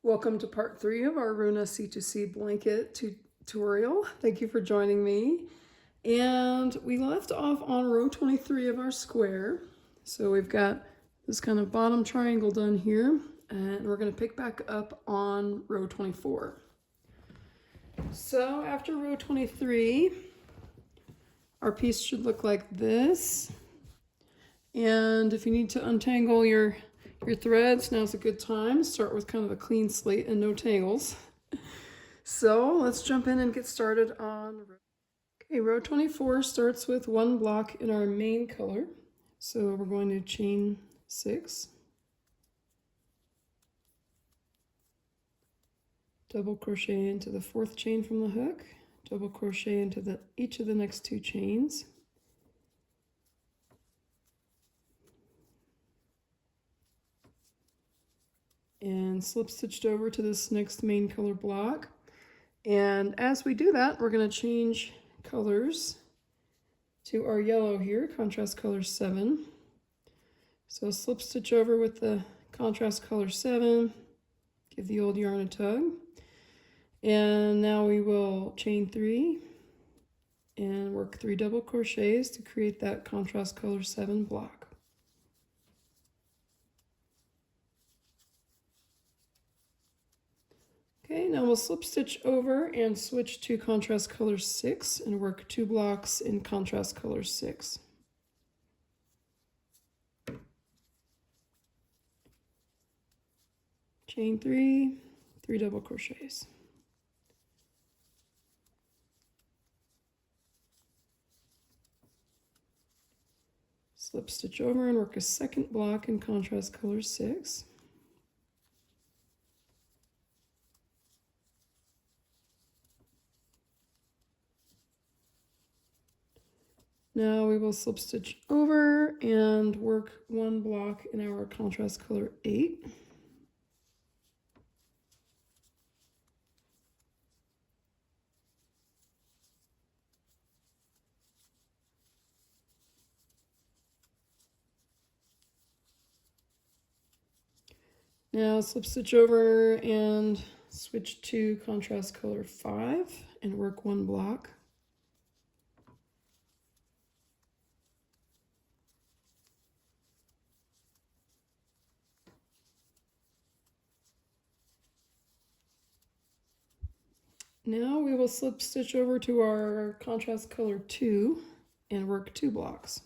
Welcome to part 3 of our Runa C2C Blanket tutorial. Thank you for joining me. And we left off on row 23 of our square. So we've got this kind of bottom triangle done here, and we're going to pick back up on row 24. So after row 23, our piece should look like this. And if you need to untangle your threads, now's a good time. Start with kind of a clean slate and no tangles. So let's jump in and get started on row 24 starts with one block in our main color. So we're going to chain 6, double crochet into the 4th chain from the hook, double crochet into each of the next 2 chains, and slip stitched over to this next main color block. And as we do that, we're going to change colors to our yellow here, contrast color 7. So slip stitch over with the contrast color 7, give the old yarn a tug, and now we will chain 3 and work 3 double crochets to create that contrast color 7 block. Okay, now we'll slip stitch over and switch to contrast color 6 and work 2 blocks in contrast color 6. Chain 3, 3 double crochets. Slip stitch over and work a 2nd block in contrast color 6. Now we will slip stitch over and work 1 block in our contrast color 8. Now slip stitch over and switch to contrast color 5 and work 1 block. Now we will slip stitch over to our contrast color 2 and work 2 blocks.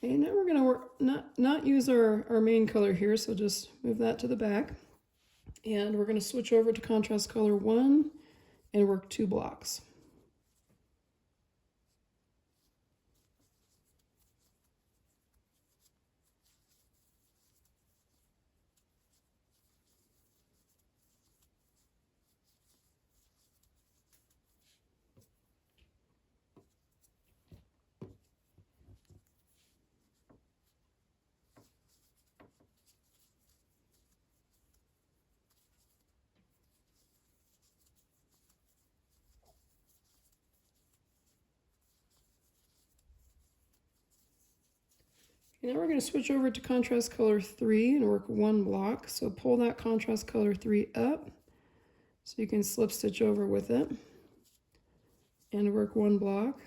Okay, now we're going to not use our main color here, so just move that to the back. And we're going to switch over to contrast color 1 and work 2 blocks. Now we're going to switch over to contrast color 3 and work 1 block. So pull that contrast color 3 up so you can slip stitch over with it and work 1 block.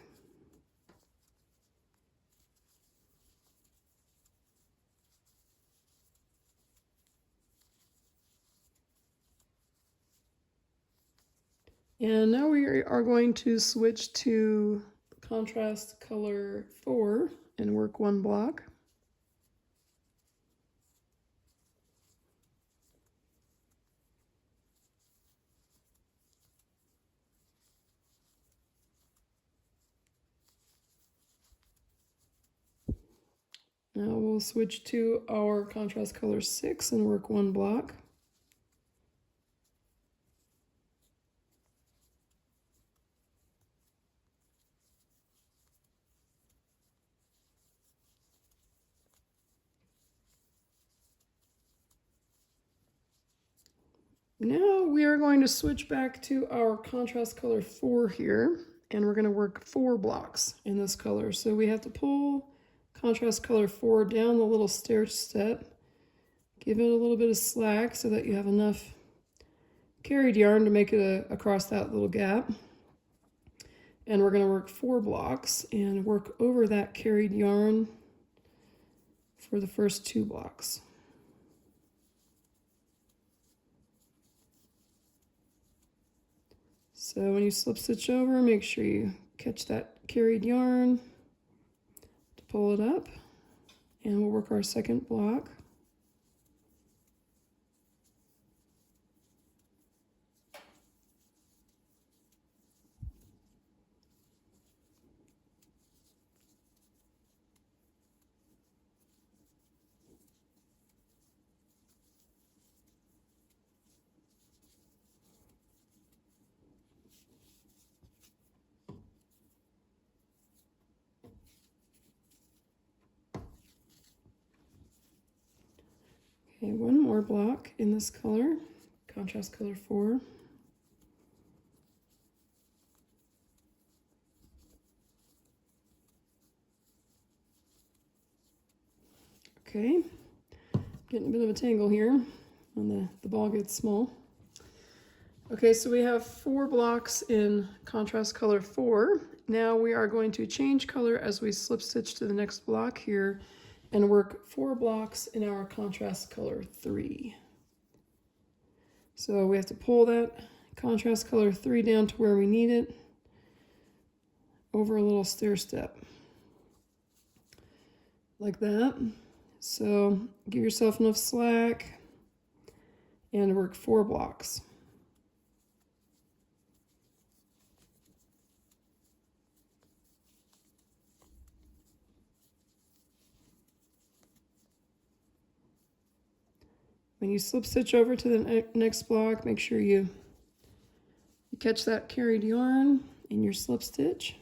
And now we are going to switch to contrast color 4 and work 1 block. Now we'll switch to our contrast color 6 and work one block. Now we are going to switch back to our contrast color 4 here, and we're going to work 4 blocks in this color. So we have to pull contrast color 4 down the little stair step, give it a little bit of slack so that you have enough carried yarn to make it across that little gap. And we're going to work 4 blocks and work over that carried yarn for the first 2 blocks. So when you slip stitch over, make sure you catch that carried yarn to pull it up, and we'll work our second block. Okay, one more block in this color, contrast color 4. Okay, getting a bit of a tangle here when the ball gets small. Okay, so we have 4 blocks in contrast color 4. Now we are going to change color as we slip stitch to the next block here and work 4 blocks in our contrast color 3. So we have to pull that contrast color 3 down to where we need it over a little stair step like that. So give yourself enough slack and work 4 blocks. When you slip stitch over to the next block, make sure you catch that carried yarn in your slip stitch.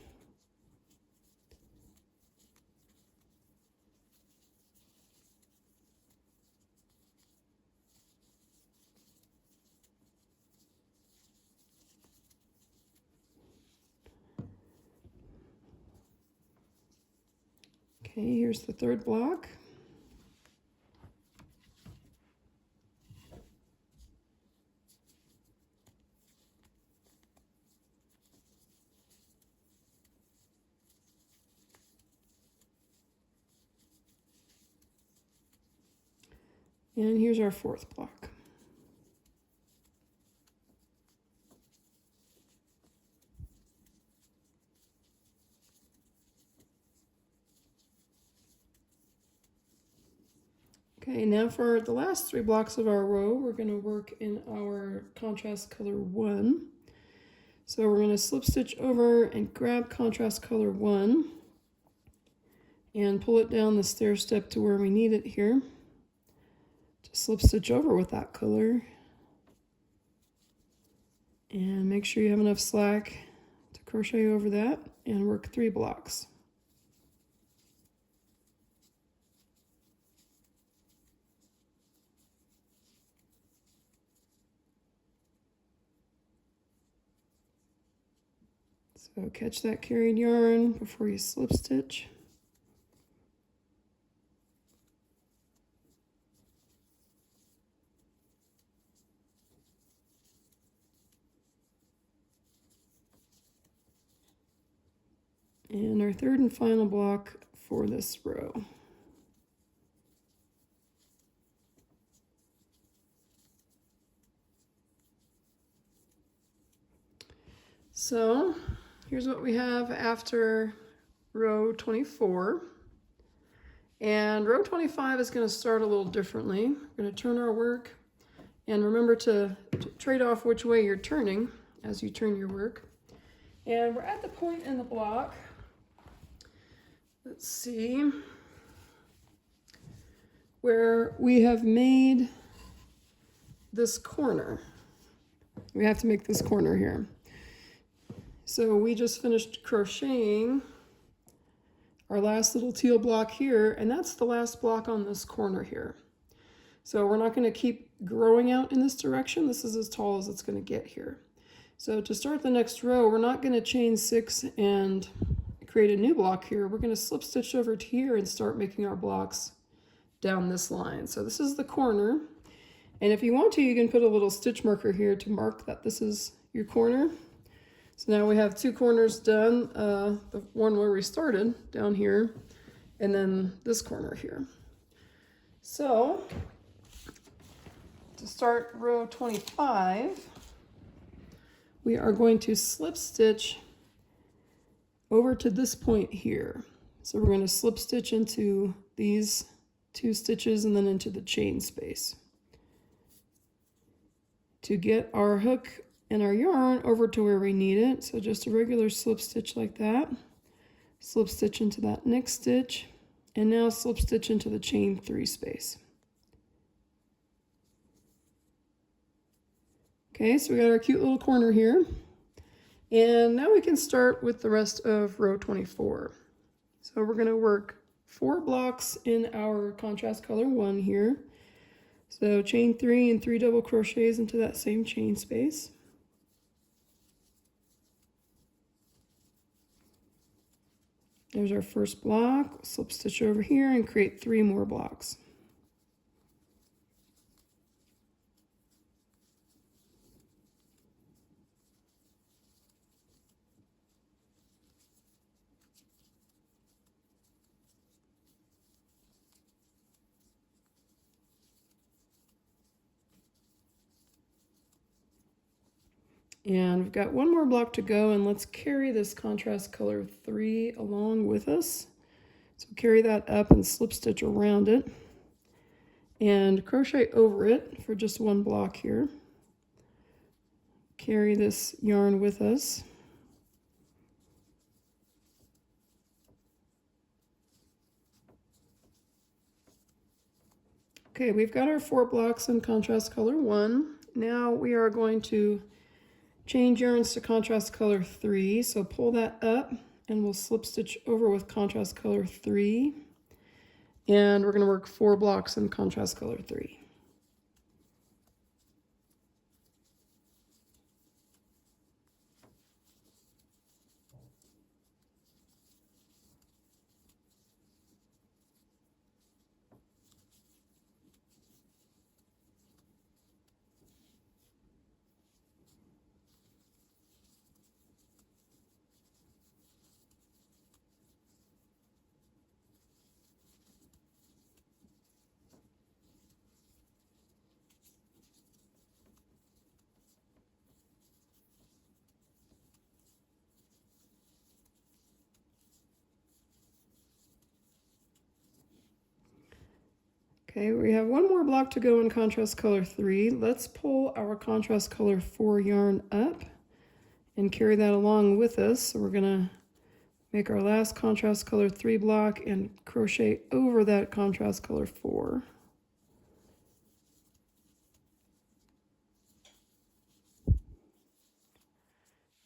Okay, here's the third block. And here's our fourth block. Okay, now for the last 3 blocks of our row, we're going to work in our contrast color 1. So we're going to slip stitch over and grab contrast color 1 and pull it down the stair step to where we need it here. Just slip stitch over with that color and make sure you have enough slack to crochet over that and work 3 blocks. So catch that carried yarn before you slip stitch. And our third and final block for this row. So here's what we have after row 24. And row 25 is going to start a little differently. We're going to turn our work, and remember to trade off which way you're turning as you turn your work. And we're at the point in the block. Let's see. where we have made this corner. We have to make this corner here. So we just finished crocheting our last little teal block here, and that's the last block on this corner here. So we're not going to keep growing out in this direction. This is as tall as it's going to get here. So to start the next row, we're not going to chain 6 and create a new block here. We're going to slip stitch over to here and start making our blocks down this line. So this is the corner. And if you want to, you can put a little stitch marker here to mark that this is your corner. So now we have 2 corners done, the one where we started down here, and then this corner here. So to start row 25, we are going to slip stitch over to this point here. So we're going to slip stitch into these 2 stitches and then into the chain space to get our hook and our yarn over to where we need it. So just a regular slip stitch like that, slip stitch into that next stitch, and now slip stitch into the chain 3 space. Okay, so we got our cute little corner here. And now we can start with the rest of row 24. So we're going to work 4 blocks in our contrast color 1 here. So chain 3 and 3 double crochets into that same chain space. There's our first block. Slip stitch over here and create 3 more blocks. And we've got 1 more block to go, and let's carry this contrast color 3 along with us. So carry that up and slip stitch around it and crochet over it for just 1 block here. Carry this yarn with us. Okay, we've got our 4 blocks in contrast color 1. Now we are going to change yarns to contrast color 3, so pull that up and we'll slip stitch over with contrast color 3, and we're going to work 4 blocks in contrast color 3. Okay, we have 1 more block to go in contrast color 3. Let's pull our contrast color 4 yarn up and carry that along with us. So we're going to make our last contrast color 3 block and crochet over that contrast color 4.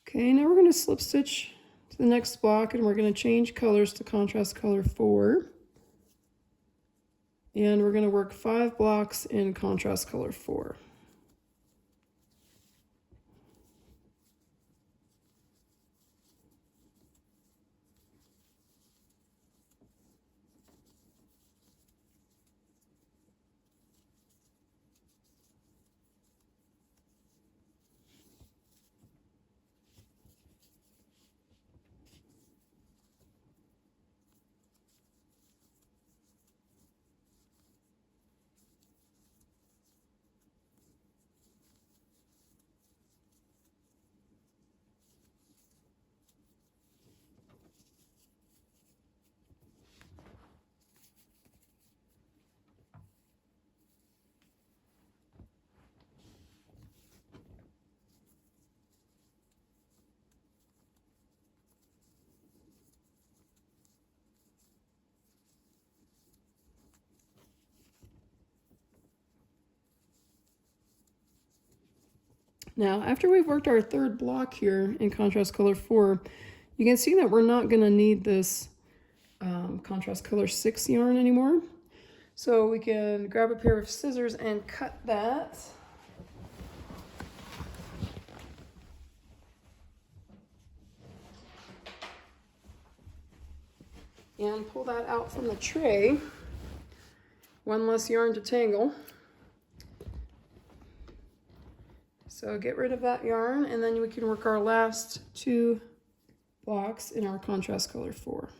Okay, now we're going to slip stitch to the next block, and we're going to change colors to contrast color 4. And we're going to work 5 blocks in contrast color 4. Now, after we've worked our third block here in contrast color 4, you can see that we're not going to need this contrast color 6 yarn anymore. So we can grab a pair of scissors and cut that. And pull that out from the tray. One less yarn to tangle. So get rid of that yarn, and then we can work our last 2 blocks in our contrast color 4.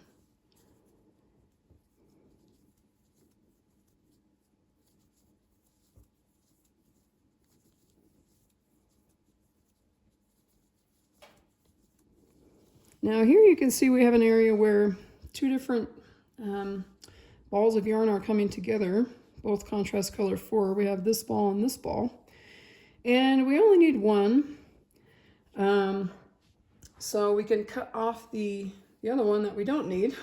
Now here you can see we have an area where 2 different balls of yarn are coming together, both contrast color 4. We have this ball and this ball. And we only need one, so we can cut off the other one that we don't need.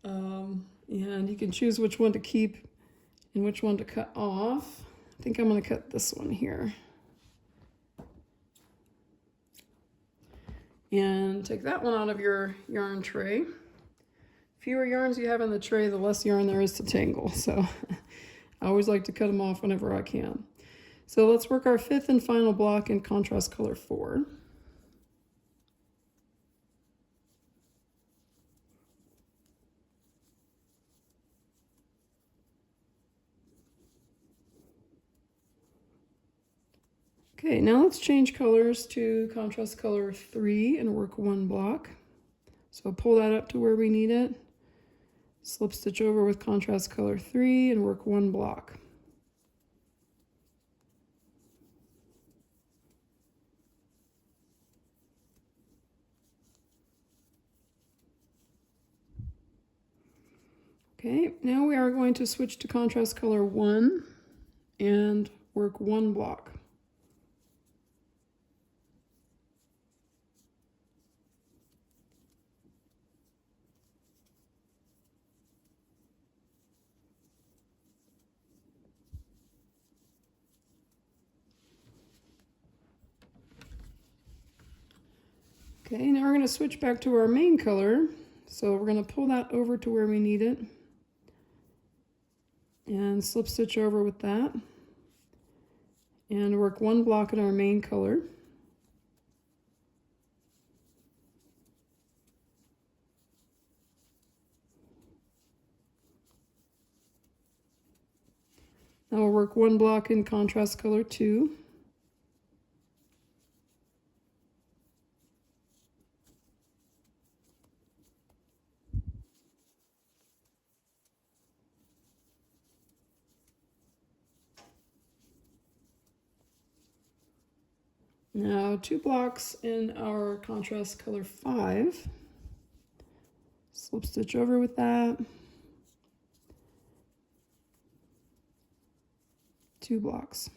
And you can choose which one to keep and which one to cut off. I think I'm going to cut this one here. And take that one out of your yarn tray. Fewer yarns you have in the tray, the less yarn there is to tangle. So I always like to cut them off whenever I can. So let's work our 5th and final block in contrast color 4. Okay, now let's change colors to contrast color 3 and work 1 block. So pull that up to where we need it. Slip stitch over with contrast color 3 and work 1 block. Okay, now we are going to switch to contrast color 1 and work 1 block. Okay, now we're going to switch back to our main color. So we're going to pull that over to where we need it and slip stitch over with that and work 1 block in our main color. Now we'll work 1 block in contrast color 2. Now 2 blocks in our contrast color 5. Slip stitch over with that. 2 blocks.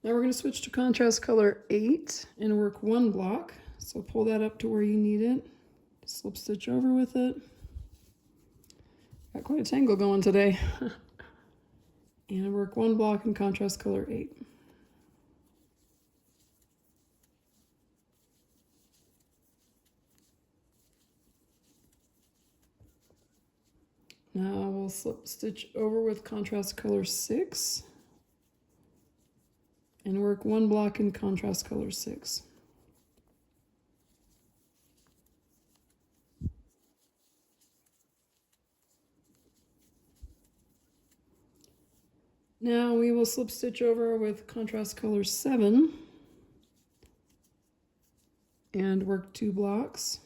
Now we're going to switch to contrast color 8 and work 1 block. So pull that up to where you need it. Slip stitch over with it. Got quite a tangle going today. And work 1 block in contrast color 8. Now we'll slip stitch over with contrast color 6. And work 1 block in contrast color 6. Now we will slip stitch over with contrast color 7 and work 2 blocks.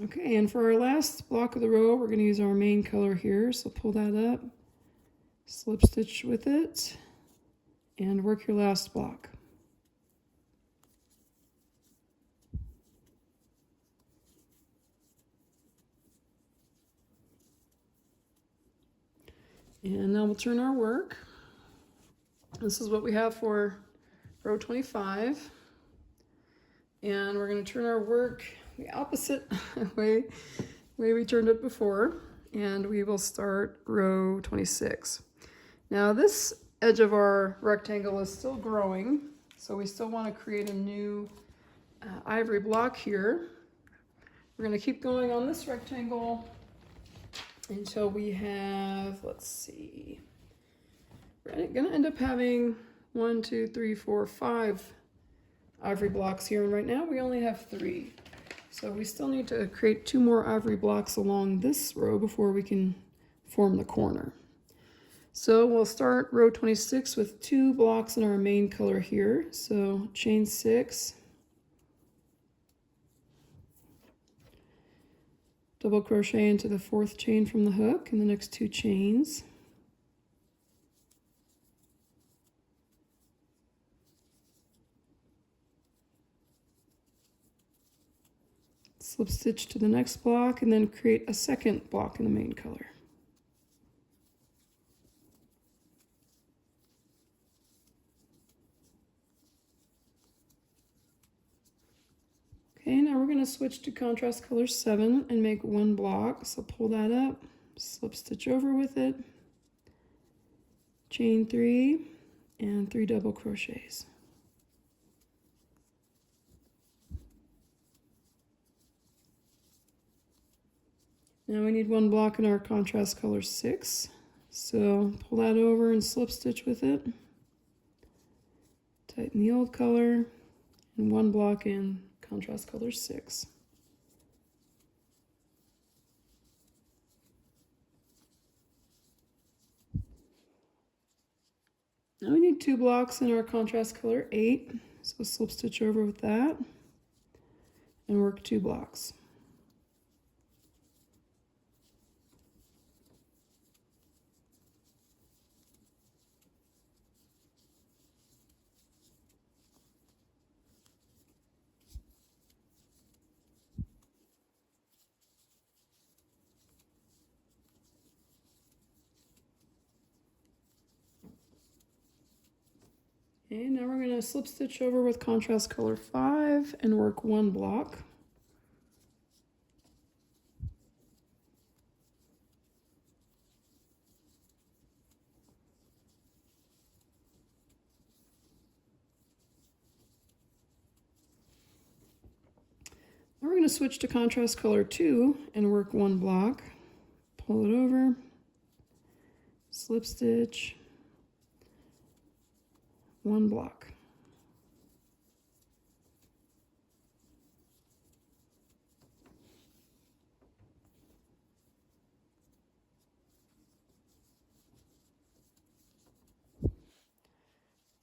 Okay, and for our last block of the row, we're going to use our main color here. So pull that up, slip stitch with it, and work your last block. And now we'll turn our work. This is what we have for row 25. And we're going to turn our work the opposite way we turned it before. And we will start row 26. Now this edge of our rectangle is still growing, so we still want to create a new ivory block here. We're going to keep going on this rectangle until we have, let's see, we're going to end up having 1, 2, 3, 4, 5 ivory blocks here, and right now we only have 3. So we still need to create 2 more ivory blocks along this row before we can form the corner. So we'll start row 26 with 2 blocks in our main color here. So chain 6, double crochet into the 4th chain from the hook in the next 2 chains. Slip stitch to the next block and then create a second block in the main color. Okay, now we're going to switch to contrast color 7 and make 1 block. So pull that up, slip stitch over with it, chain 3, and 3 double crochets. Now we need 1 block in our contrast color 6. So pull that over and slip stitch with it, tighten the old color, and 1 block in contrast color 6. Now we need 2 blocks in our contrast color 8, so slip stitch over with that and work 2 blocks. Okay, now we're going to slip stitch over with contrast color 5 and work 1 block. Now we're going to switch to contrast color 2 and work 1 block. Pull it over, slip stitch, 1 block.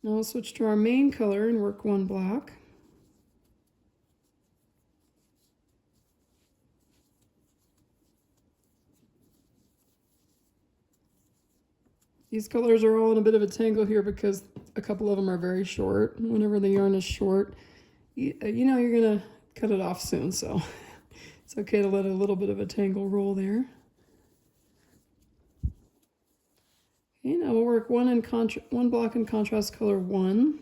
Now we'll switch to our main color and work 1 block. These colors are all in a bit of a tangle here because a couple of them are very short. Whenever the yarn is short, you know you're going to cut it off soon, so it's okay to let a little bit of a tangle roll there. Okay, now we'll work 1 block in contrast color 1.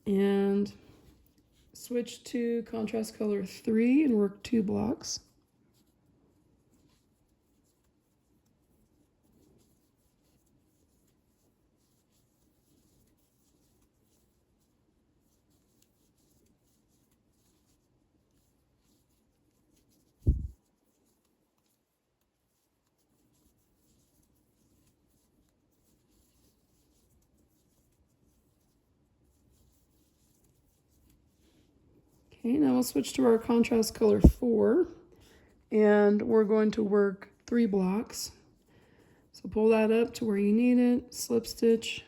And switch to contrast color 3 and work 2 blocks. Okay, now we'll switch to our contrast color 4 and we're going to work 3 blocks. So pull that up to where you need it, slip stitch,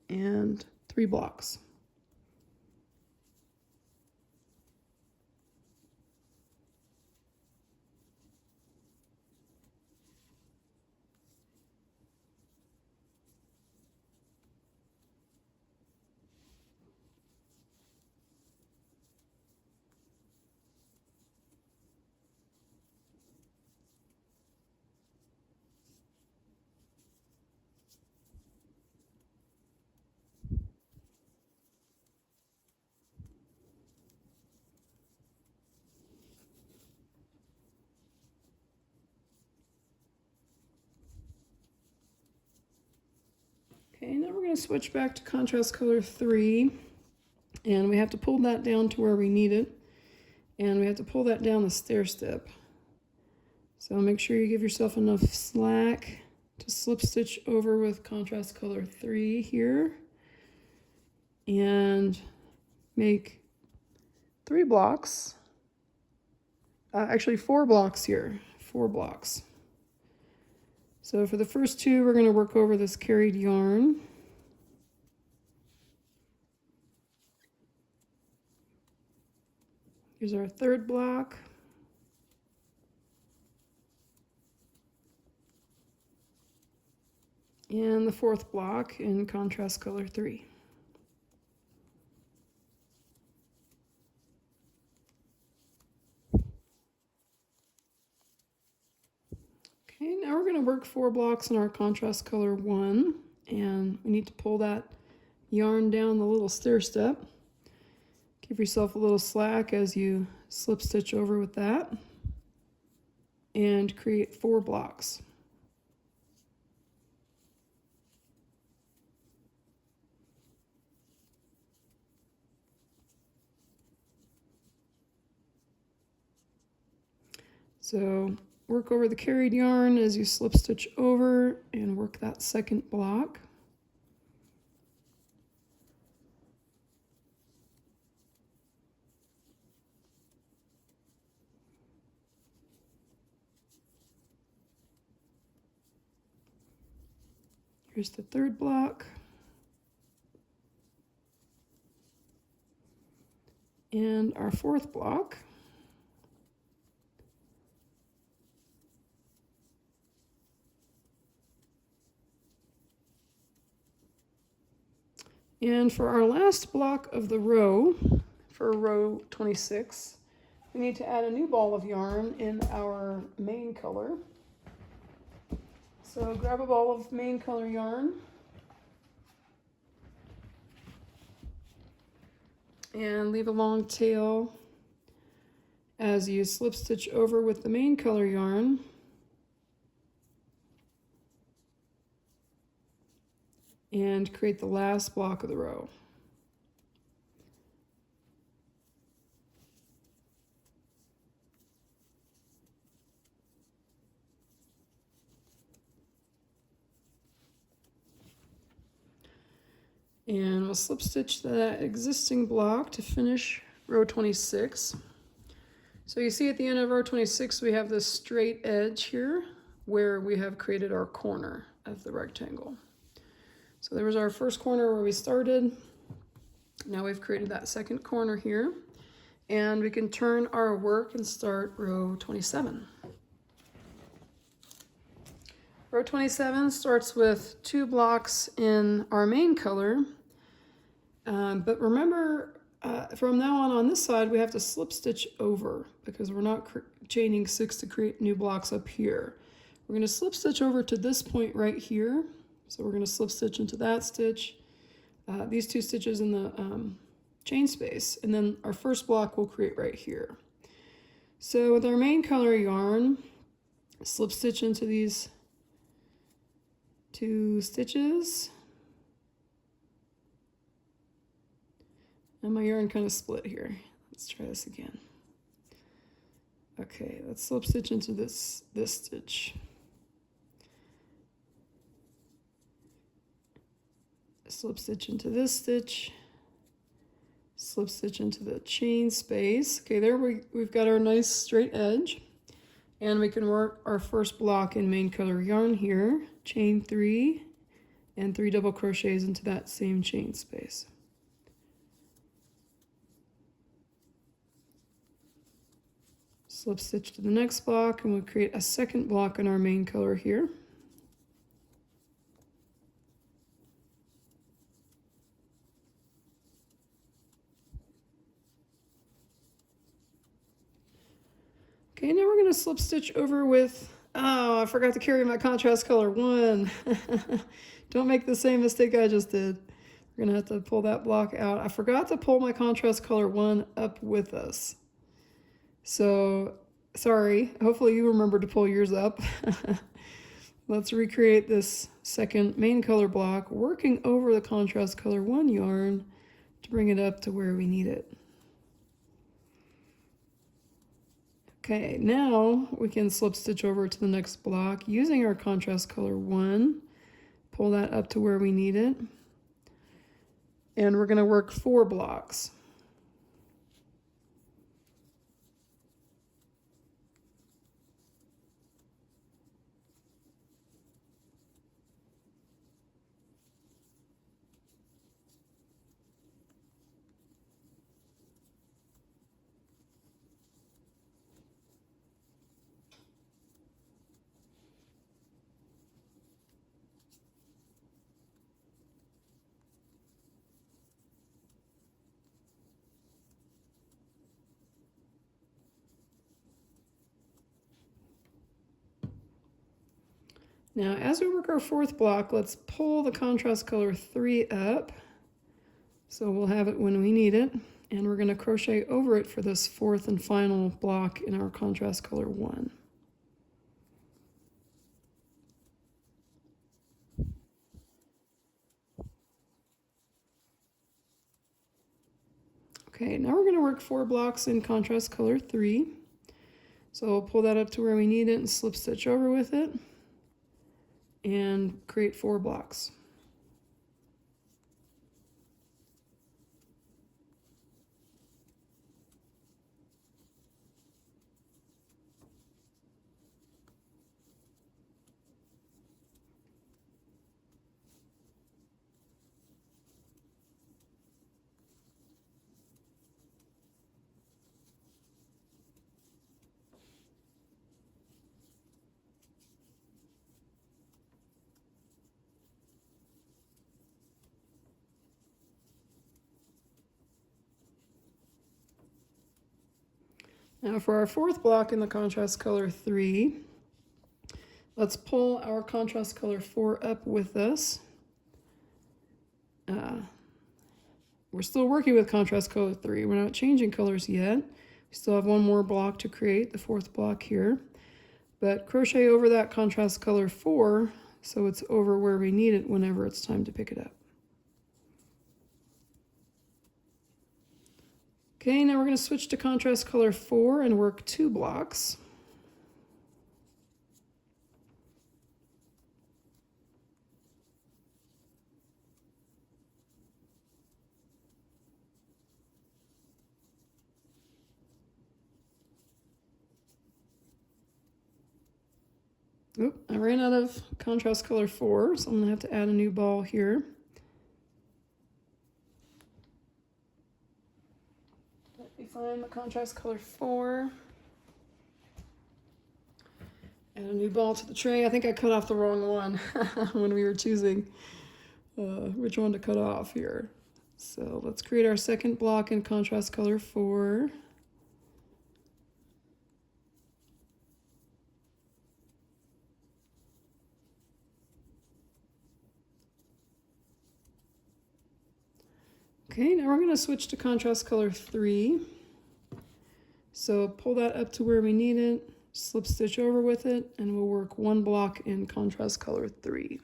and 3 blocks. Okay, now we're going to switch back to contrast color 3, and we have to pull that down to where we need it, and we have to pull that down the stair step. So make sure you give yourself enough slack to slip stitch over with contrast color 3 here, and make 3 blocks, actually 4 blocks here, 4 blocks. So for the first 2, we're going to work over this carried yarn. Here's our 3rd block. And the 4th block in contrast color 3. Okay, now we're going to work 4 blocks in our contrast color 1, and we need to pull that yarn down the little stair step. Give yourself a little slack as you slip stitch over with that, and create 4 blocks. So work over the carried yarn as you slip stitch over and work that 2nd block. Here's the 3rd block. And our 4th block. And for our last block of the row, for row 26, we need to add a new ball of yarn in our main color. So grab a ball of main color yarn and leave a long tail as you slip stitch over with the main color yarn. And create the last block of the row. And we'll slip stitch that existing block to finish row 26. So you see at the end of row 26 we have this straight edge here where we have created our corner of the rectangle. So there was our first corner where we started. Now we've created that 2nd corner here, and we can turn our work and start row 27. Row 27 starts with 2 blocks in our main color, but remember from now on this side we have to slip stitch over because we're not chaining 6 to create new blocks up here. We're going to slip stitch over to this point right here. So we're going to slip stitch into that stitch, these 2 stitches in the chain space, and then our first block we'll create right here. So with our main color yarn, slip stitch into these 2 stitches, and my yarn kind of split here. Let's try this again. Okay, let's slip stitch into this stitch. Slip stitch into this stitch, slip stitch into the chain space. Okay, there we've got our nice straight edge. And we can work our first block in main color yarn here, chain 3 and 3 double crochets into that same chain space. Slip stitch to the next block, and we'll create a second block in our main color here. Okay, now we're going to slip stitch over with, oh, I forgot to carry my contrast color 1. Don't make the same mistake I just did. We're going to have to pull that block out. I forgot to pull my contrast color 1 up with us. So, sorry. Hopefully you remember to pull yours up. Let's recreate this second main color block, working over the contrast color 1 yarn to bring it up to where we need it. Okay, now we can slip stitch over to the next block using our contrast color 1. Pull that up to where we need it. And we're going to work 4 blocks. Now, as we work our 4th block, let's pull the contrast color 3 up. So we'll have it when we need it. And we're going to crochet over it for this 4th and final block in our contrast color 1. Okay, now we're going to work 4 blocks in contrast color 3. So we'll pull that up to where we need it and slip stitch over with it and create 4 blocks. Now for our 4th block in the contrast color 3, let's pull our contrast color 4 up with us. We're still working with contrast color 3. We're not changing colors yet. We still have 1 more block to create, the 4th block here. But crochet over that contrast color 4 so it's over where we need it whenever it's time to pick it up. Okay, now we're going to switch to contrast color 4 and work 2 blocks. Oop, I ran out of contrast color 4, so I'm going to have to add a new ball here. Let me find the contrast color 4. Add a new ball to the tray. I think I cut off the wrong one when we were choosing which one to cut off here. So let's create our 2nd block in contrast color 4. Okay, now we're going to switch to contrast color 3. So pull that up to where we need it, slip stitch over with it, and we'll work 1 block in contrast color 3.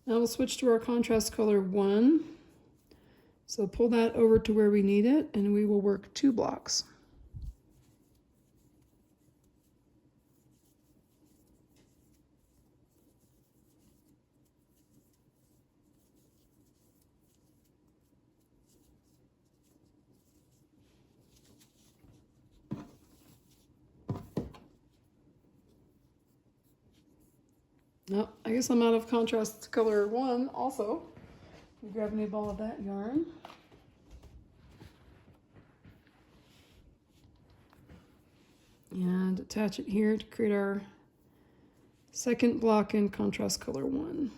Now we'll switch to our contrast color 1. So pull that over to where we need it, and we will work 2 blocks. Oh, I guess I'm out of contrast color 1 also. Grab a new ball of that yarn. And attach it here to create our second block in contrast color 1.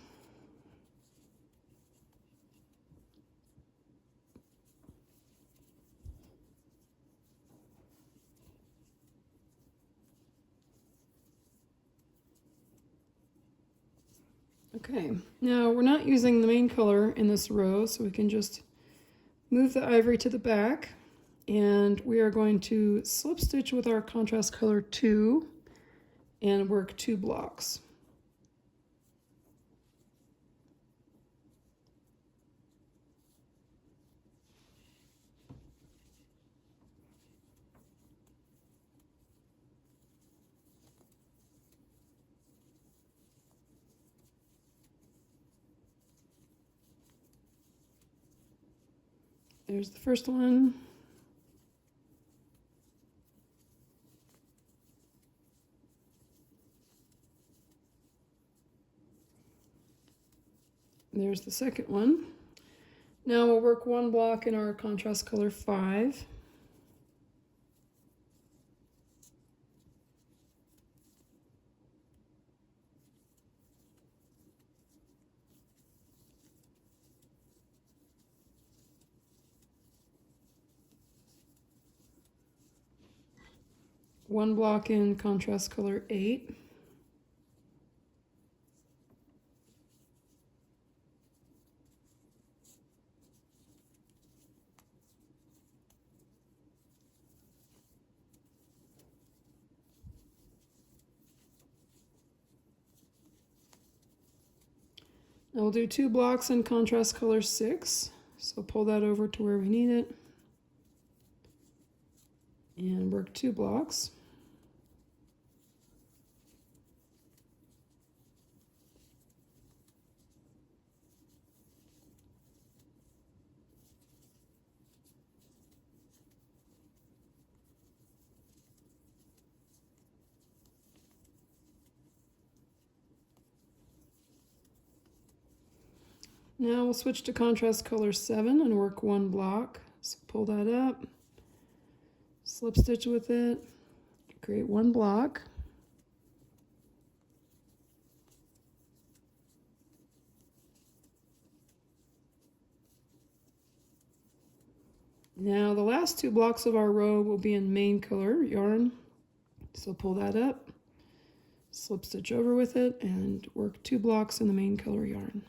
Okay, now we're not using the main color in this row, so we can just move the ivory to the back, and we are going to slip stitch with our contrast color 2 and work 2 blocks. There's the first one. There's the second one. Now we'll work 1 block in our contrast color 5. One block in contrast color 8. Now we'll do 2 blocks in contrast color 6. So pull that over to where we need it. And work 2 blocks. Now we'll switch to contrast color 7 and work 1 block. So pull that up, slip stitch with it, create 1 block. Now the last 2 blocks of our row will be in main color yarn. So pull that up, slip stitch over with it, and work 2 blocks in the main color yarn.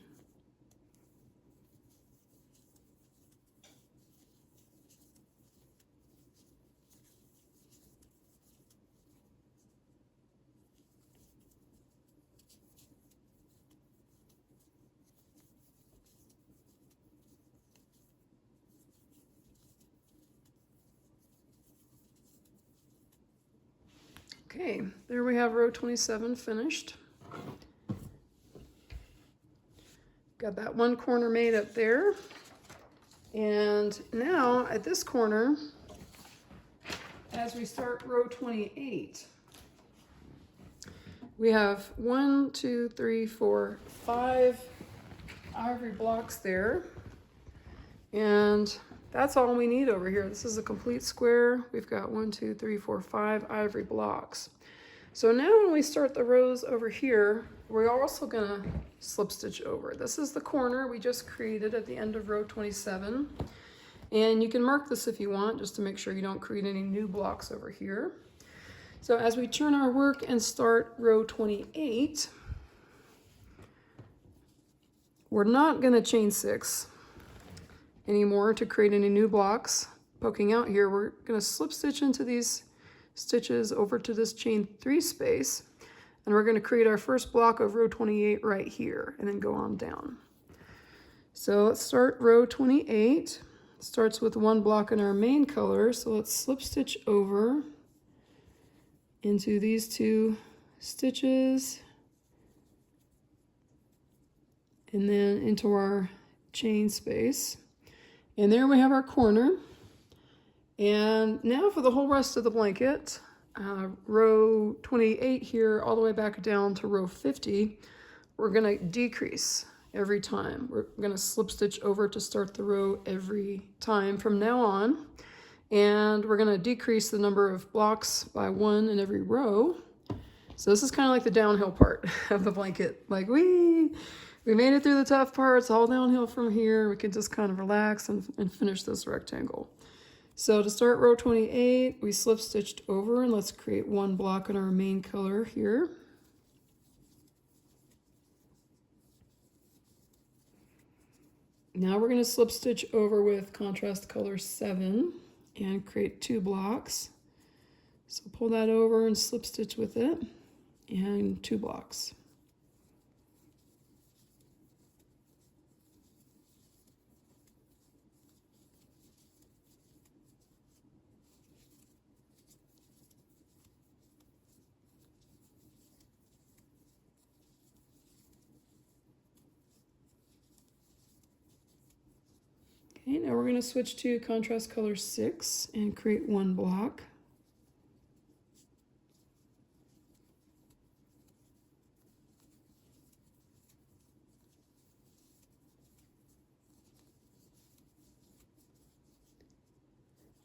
Okay, there we have row 27 finished. Got that one corner made up there. And now at this corner, as we start row 28, we have 1, 2, 3, 4, 5 ivory blocks there. And that's all we need over here. This is a complete square. We've got 1, 2, 3, 4, 5 ivory blocks. So now when we start the rows over here, we're also gonna slip stitch over. This is the corner we just created at the end of row 27. And you can mark this if you want, just to make sure you don't create any new blocks over here. So as we turn our work and start row 28, we're not gonna chain 6 anymore to create any new blocks poking out here. We're going to slip stitch into these stitches over to this chain 3 space, and we're going to create our first block of row 28 right here and then go on down. So let's start row 28. It starts with 1 block in our main color, so let's slip stitch over into these 2 stitches and then into our chain space. And there we have our corner. And now for the whole rest of the blanket, row 28 here all the way back down to row 50, we're gonna decrease every time. We're gonna slip stitch over to start the row every time from now on. And we're gonna decrease the number of blocks by 1 in every row. So this is kind of like the downhill part of the blanket. Like we made it through the tough parts, all downhill from here. We can just kind of relax and finish this rectangle. So to start row 28, we slip stitched over, and let's create 1 block in our main color here. Now we're going to slip stitch over with contrast color 7 and create 2 blocks. So pull that over and slip stitch with it and 2 blocks. Okay, now we're going to switch to contrast color 6 and create 1 block.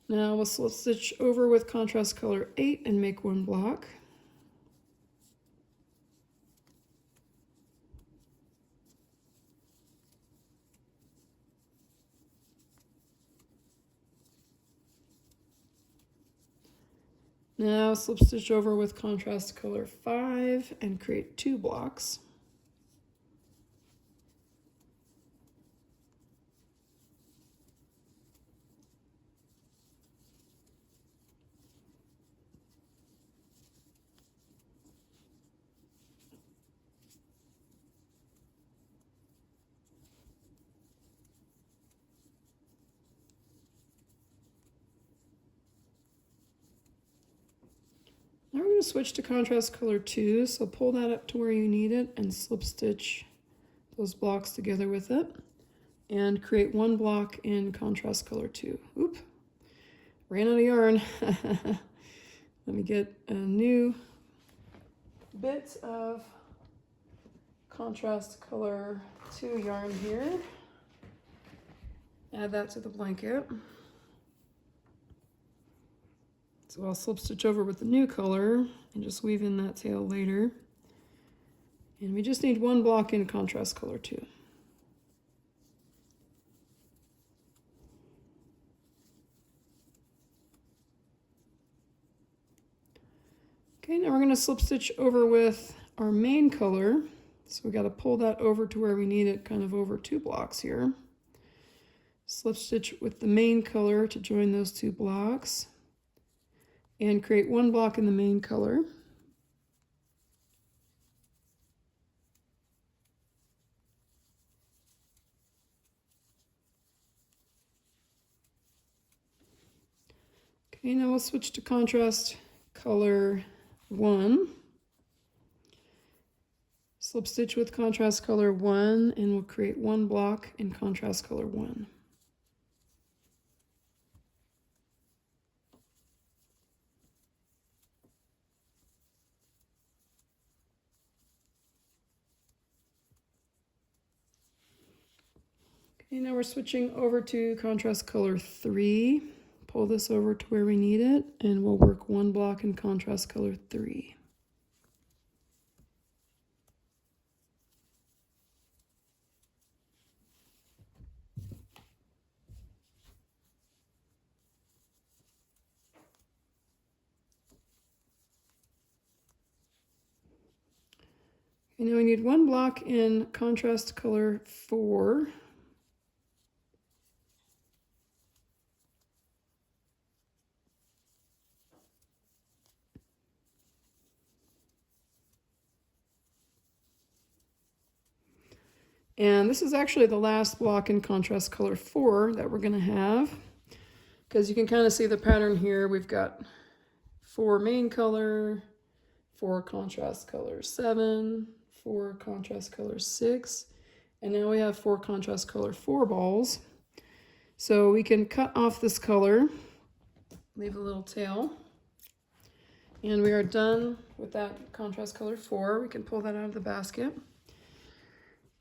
Now we'll slip stitch over with contrast color 8 and make 1 block. Now slip stitch over with contrast color 5 and create 2 blocks. Now we're going to switch to contrast color 2, so pull that up to where you need it and slip stitch those blocks together with it and create 1 block in contrast color 2. Oop, ran out of yarn. Let me get a new bit of contrast color 2 yarn here. Add that to the blanket. So I'll slip stitch over with the new color and just weave in that tail later. And we just need 1 block in contrast color 2. Okay, now we're going to slip stitch over with our main color. So we got to pull that over to where we need it, kind of over 2 blocks here. Slip stitch with the main color to join those 2 blocks. And create 1 block in the main color. Okay, now we'll switch to contrast color 1. Slip stitch with contrast color 1 and we'll create 1 block in contrast color 1. Okay, now we're switching over to contrast color 3. Pull this over to where we need it, and we'll work 1 block in contrast color 3. And now we need 1 block in contrast color 4. And this is actually the last block in contrast color 4 that we're going to have, because you can kind of see the pattern here. We've got 4 main color, 4 contrast color 7, 4 contrast color 6, and now we have 4 contrast color 4 balls. So we can cut off this color, leave a little tail, and we are done with that contrast color 4. We can pull that out of the basket.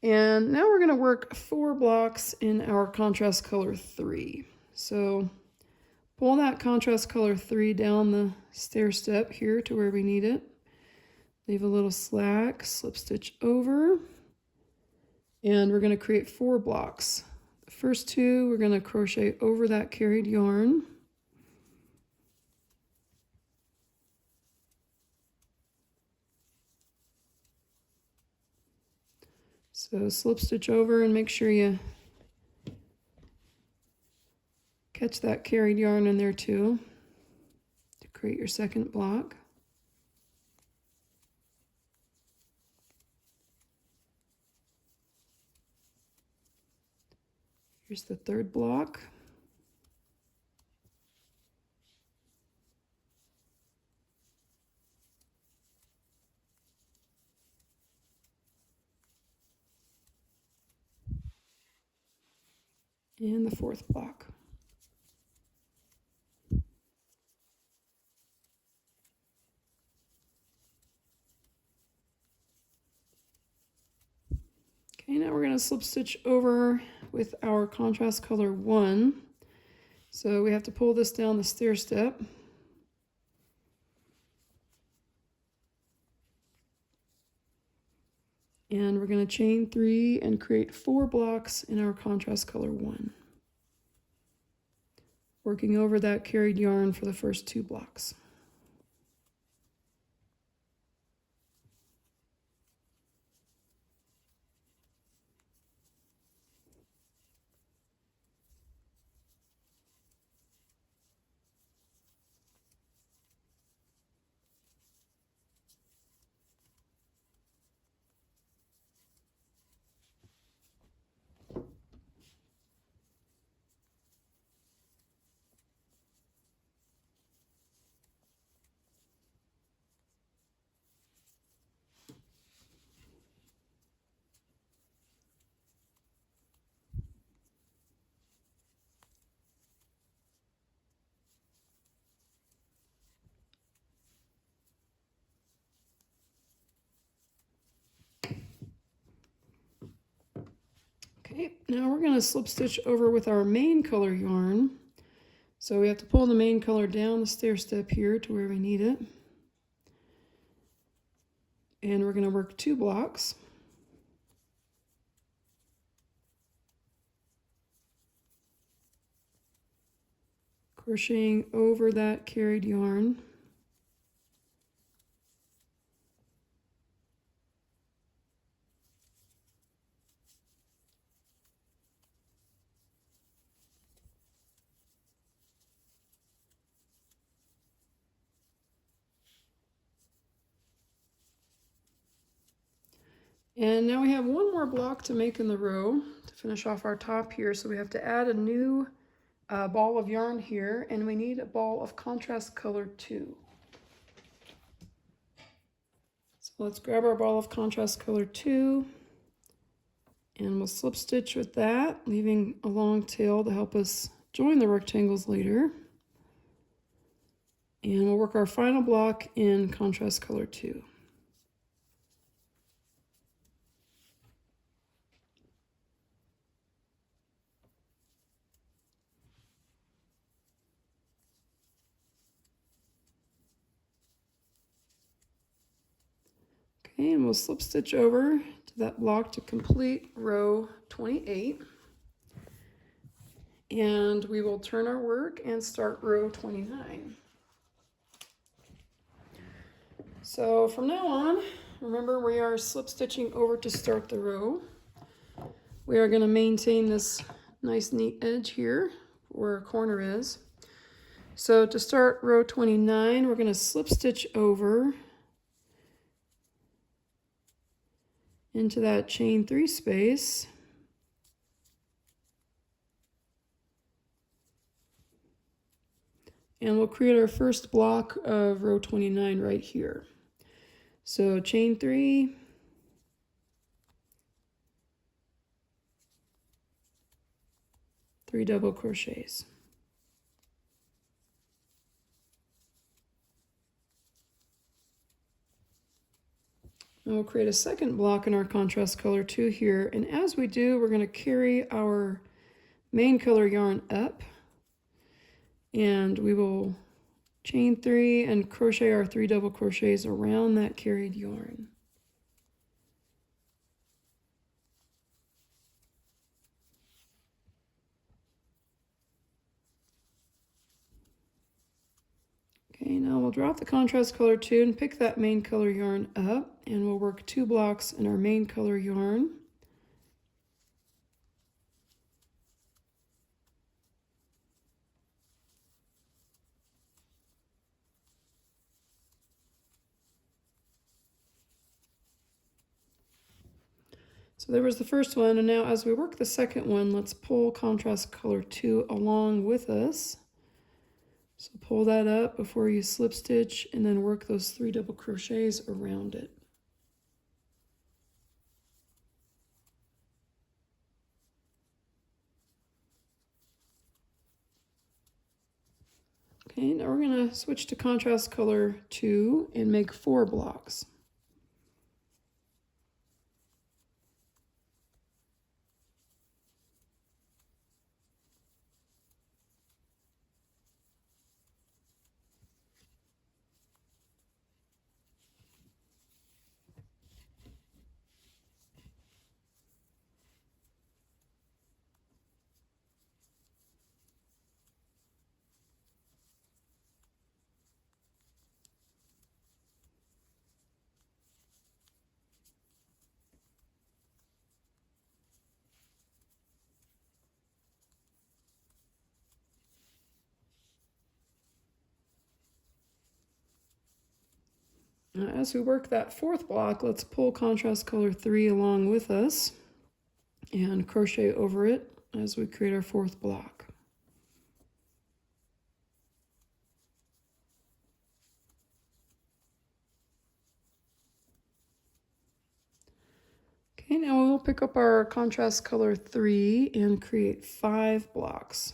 And now we're going to work 4 blocks in our contrast color 3. So pull that contrast color 3 down the stair step here to where we need it. Leave a little slack, slip stitch over, and we're going to create 4 blocks. The first 2 we're going to crochet over that carried yarn. So slip stitch over and make sure you catch that carried yarn in there too to create your second block. Here's the third block. And the fourth block. Okay, now we're going to slip stitch over with our contrast color 1. So we have to pull this down the stair step. And we're going to chain 3 and create 4 blocks in our contrast color 1. Working over that carried yarn for the first 2 blocks. Okay, now we're going to slip stitch over with our main color yarn. So we have to pull the main color down the stair step here to where we need it. And we're going to work 2 blocks. Crocheting over that carried yarn. And now we have 1 more block to make in the row to finish off our top here. So we have to add a new ball of yarn here, and we need a ball of contrast color 2. So let's grab our ball of contrast color 2, and we'll slip stitch with that, leaving a long tail to help us join the rectangles later. And we'll work our final block in contrast color 2. Okay, and we'll slip stitch over to that block to complete row 28. And we will turn our work and start row 29. So from now on, remember we are slip stitching over to start the row. We are going to maintain this nice neat edge here where our corner is. So to start row 29, we're going to slip stitch over into that chain 3 space. And we'll create our first block of row 29 right here. So chain 3, three double crochets. And we'll create a second block in our contrast color 2 here. And as we do, we're going to carry our main color yarn up. And we will chain 3 and crochet our 3 double crochets around that carried yarn. Okay, now we'll drop the contrast color 2 and pick that main color yarn up, and we'll work 2 blocks in our main color yarn. So there was the first one, and now as we work the second one, let's pull contrast color 2 along with us. So pull that up before you slip stitch and then work those 3 double crochets around it. Okay, now we're going to switch to contrast color 2 and make 4 blocks. Now, as we work that 4th block, let's pull contrast color 3 along with us and crochet over it as we create our 4th block. Okay, now we'll pick up our contrast color 3 and create 5 blocks.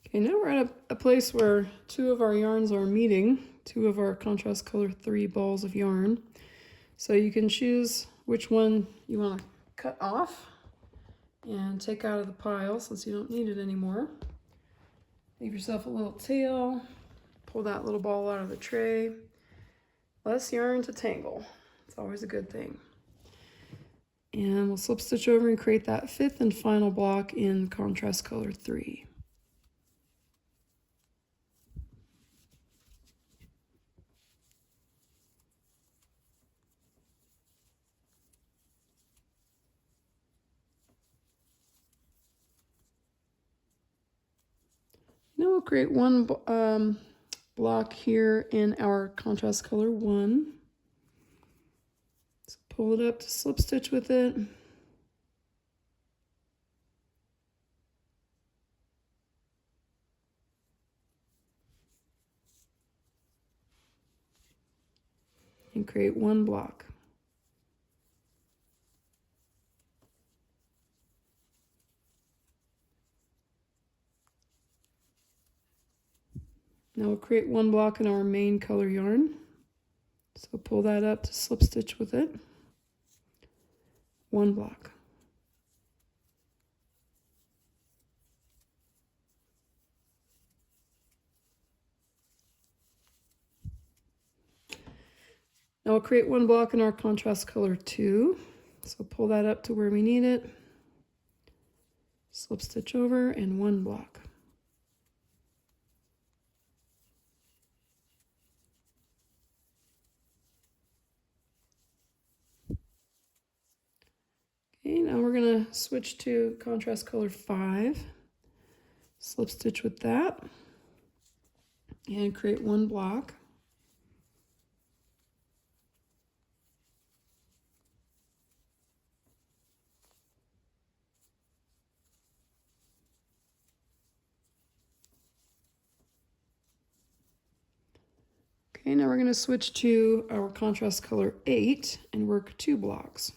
Okay, now we're at a place where 2 of our yarns are meeting, 2 of our contrast color 3 balls of yarn. So you can choose which one you want to cut off and take out of the pile since you don't need it anymore. Leave yourself a little tail, pull that little ball out of the tray. Less yarn to tangle. It's always a good thing. And we'll slip stitch over and create that 5th and final block in contrast color 3. Now we'll create one block here in our contrast color 1. So pull it up to slip stitch with it. And create 1 block. Now we'll create 1 block in our main color yarn. So pull that up to slip stitch with it. 1 block. Now we'll create 1 block in our contrast color 2. So pull that up to where we need it, slip stitch over, and one block. Okay, now we're going to switch to contrast color 5, slip stitch with that, and create one block. Okay, now we're going to switch to our contrast color 8 and work 2 blocks.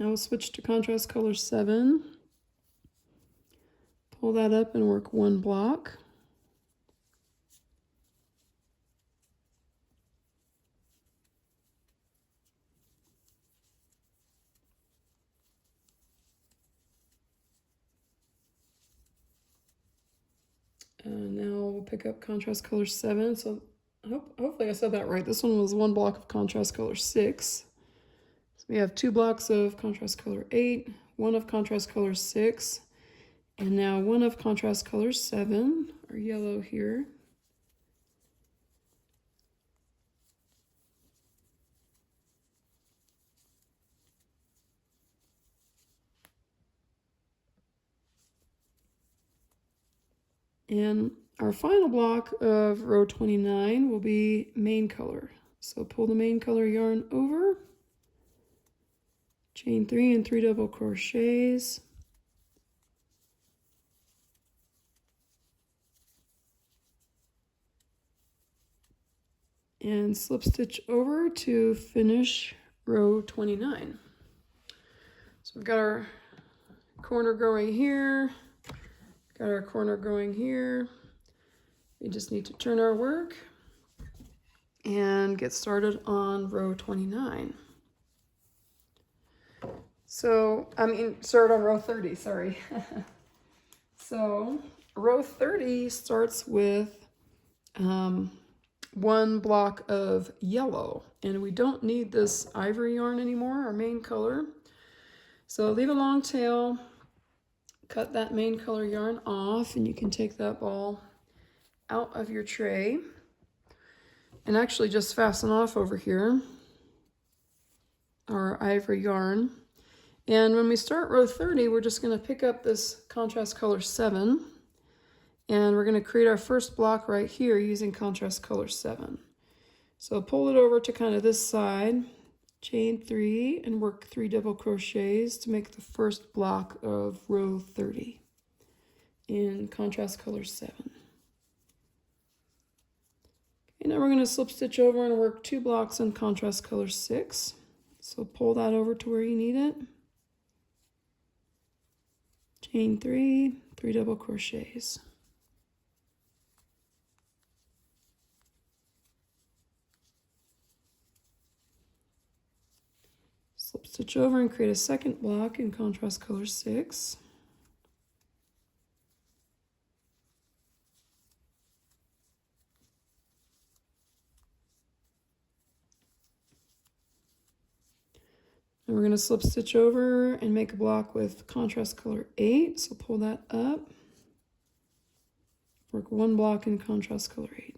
Now we'll switch to contrast color 7. Pull that up and work one block. Now we'll pick up contrast color 7. So hopefully I said that right. This one was one block of contrast color 6. So we have 2 blocks of contrast color 8, 1 of contrast color 6, and now 1 of contrast color 7, or yellow here. And our final block of row 29 will be main color. So pull the main color yarn over, chain 3 and 3 double crochets, and slip stitch over to finish row 29. So we've got our corner going here, got our corner going here. We just need to turn our work and get started on row 29. So, start on row 30, sorry. So, row 30 starts with one block of yellow, and we don't need this ivory yarn anymore, our main color. So leave a long tail, cut that main color yarn off, and you can take that ball out of your tray and actually just fasten off over here our ivory yarn. And when we start row 30, we're just going to pick up this contrast color 7, and we're going to create our first block right here using contrast color 7. So pull it over to kind of this side, chain 3, and work 3 double crochets to make the first block of row 30 in contrast color 7. And now we're going to slip stitch over and work 2 blocks in contrast color 6. So pull that over to where you need it. Chain 3, 3 double crochets. Slip stitch over and create a second block in contrast color 6. And we're going to slip stitch over and make a block with contrast color 8. So pull that up. Work 1 block in contrast color 8.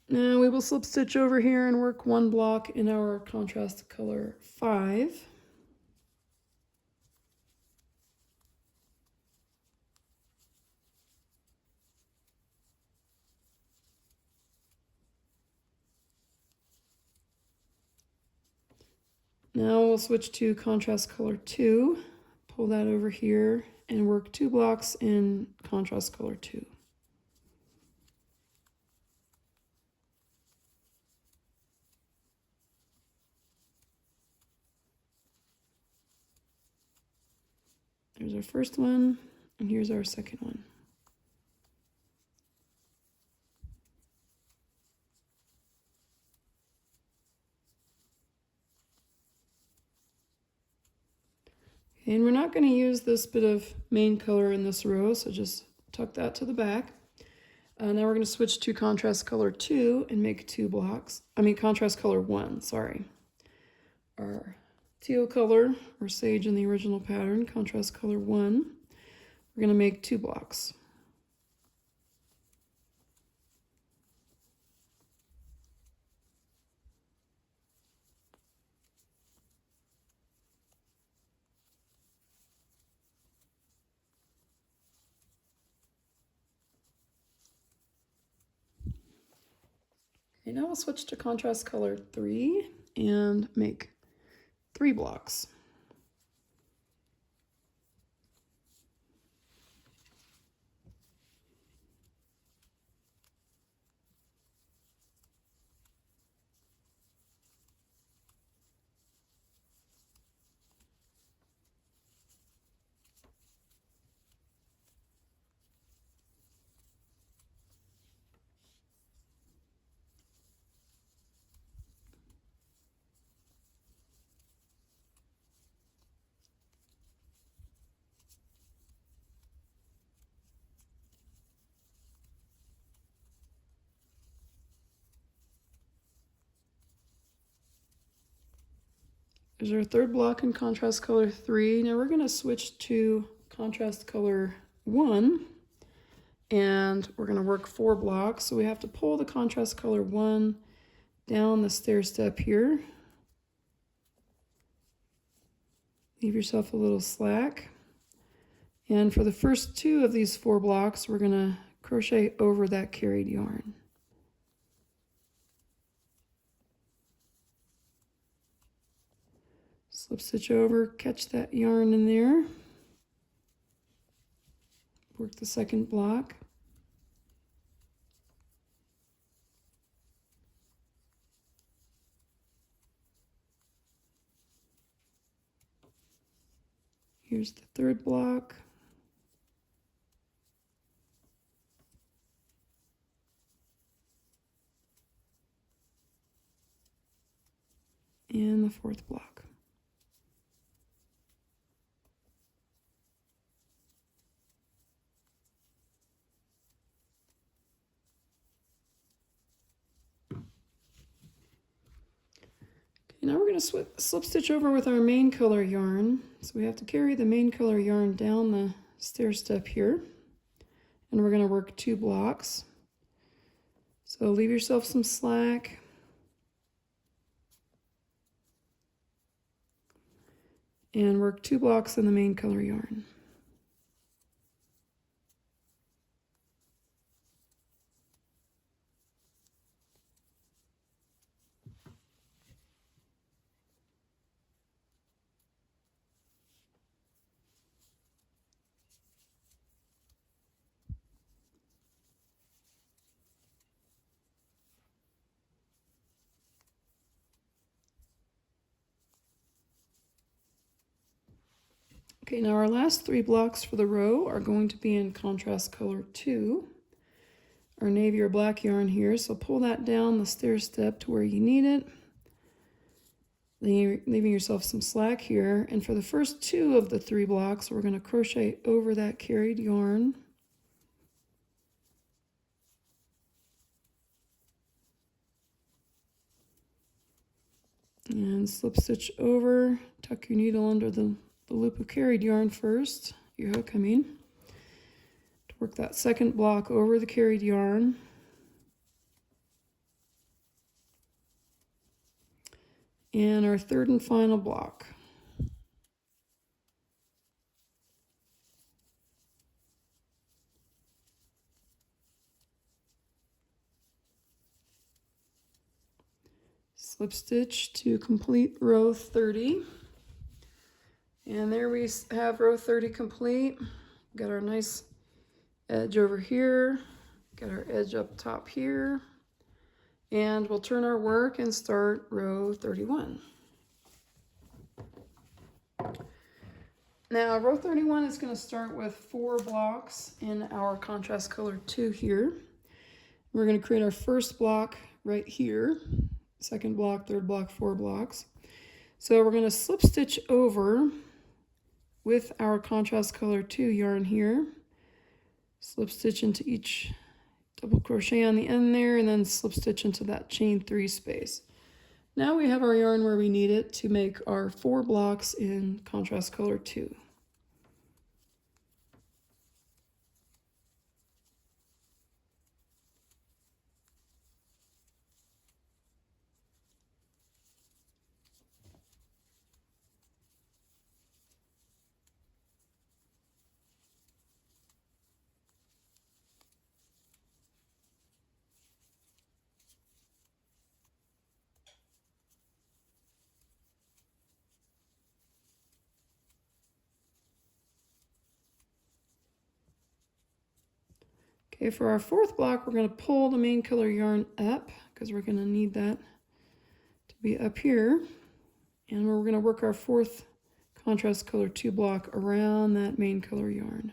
Now we will slip stitch over here and work 1 block in our contrast color 5. Now we'll switch to contrast color 2, pull that over here, and work 2 blocks in contrast color 2. There's our first one, and here's our second one. And we're not going to use this bit of main color in this row, so just tuck that to the back. Now we're going to switch to contrast color 2 and make 2 blocks. Contrast color 1, sorry. Our teal color, or sage in the original pattern, contrast color 1. We're going to make 2 blocks. Okay, now we'll switch to contrast color 3 and make 3 blocks. There's our third block in contrast color 3. Now we're going to switch to contrast color 1, and we're going to work 4 blocks. So we have to pull the contrast color 1 down the stair step here. Leave yourself a little slack. And for the first 2 of these 4 blocks, we're going to crochet over that carried yarn. Slip stitch over, catch that yarn in there. Work the second block. Here's the third block. And the fourth block. Now we're going to slip stitch over with our main color yarn. So we have to carry the main color yarn down the stair step here. And we're going to work 2 blocks. So leave yourself some slack. And work 2 blocks in the main color yarn. Okay, now our last 3 blocks for the row are going to be in contrast color 2, our navy or black yarn here. So pull that down the stair step to where you need it, leaving yourself some slack here. And for the first 2 of the 3 blocks, we're going to crochet over that carried yarn. And slip stitch over, tuck your needle under the loop of carried yarn first, your hook I mean, to work that second block over the carried yarn. And our third and final block. Slip stitch to complete row 30. And there we have row 30 complete. Got our nice edge over here, got our edge up top here, and we'll turn our work and start row 31. Now row 31 is going to start with 4 blocks in our contrast color 2 here. We're going to create our first block right here, second block, third block, 4 blocks. So we're going to slip stitch over with our contrast color 2 yarn here, slip stitch into each double crochet on the end there, and then slip stitch into that chain 3 space. Now we have our yarn where we need it to make our 4 blocks in contrast color 2. Okay, for our 4th block, we're going to pull the main color yarn up because we're going to need that to be up here. And we're going to work our 4th contrast color 2 block around that main color yarn.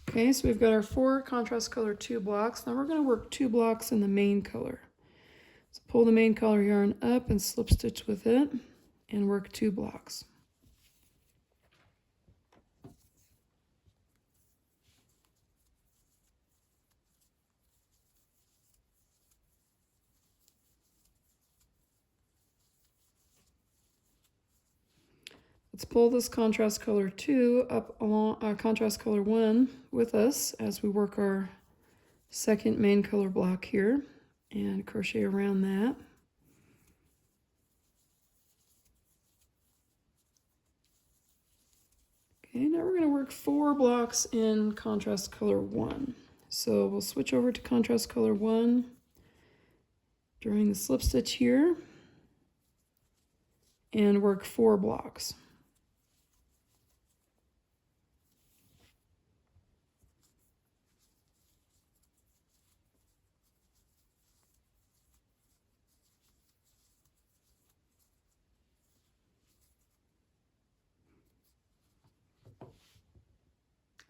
Okay, so we've got our 4 contrast color 2 blocks. Now we're going to work 2 blocks in the main color. So pull the main color yarn up and slip stitch with it and work 2 blocks. Let's pull this contrast color 2 up along our contrast color 1 with us as we work our second main color block here and crochet around that. Okay, now we're going to work 4 blocks in contrast color 1. So we'll switch over to contrast color 1 during the slip stitch here and work 4 blocks.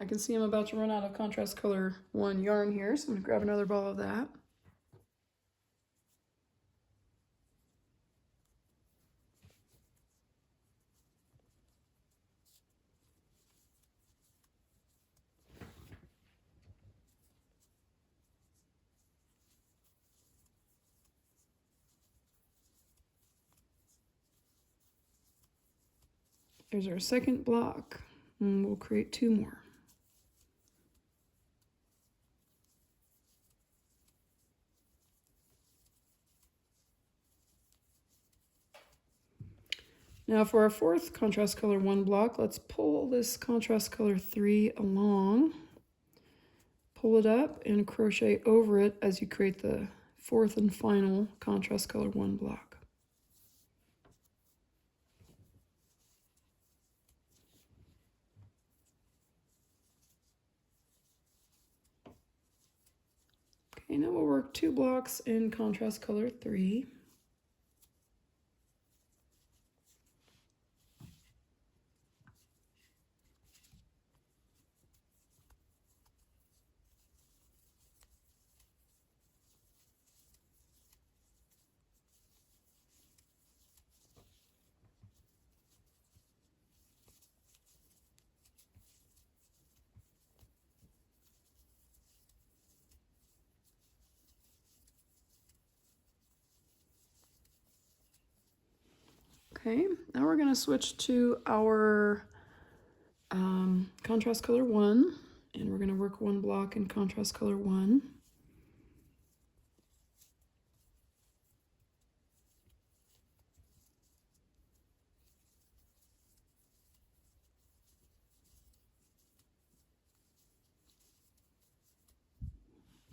I can see I'm about to run out of contrast color 1 yarn here, so I'm going to grab another ball of that. There's our second block, and we'll create 2 more. Now for our 4th contrast color 1 block, let's pull this contrast color 3 along, pull it up and crochet over it as you create the 4th and final contrast color 1 block. Okay, now we'll work 2 blocks in contrast color 3. Okay, now we're going to switch to our contrast color 1, and we're going to work 1 block in contrast color 1.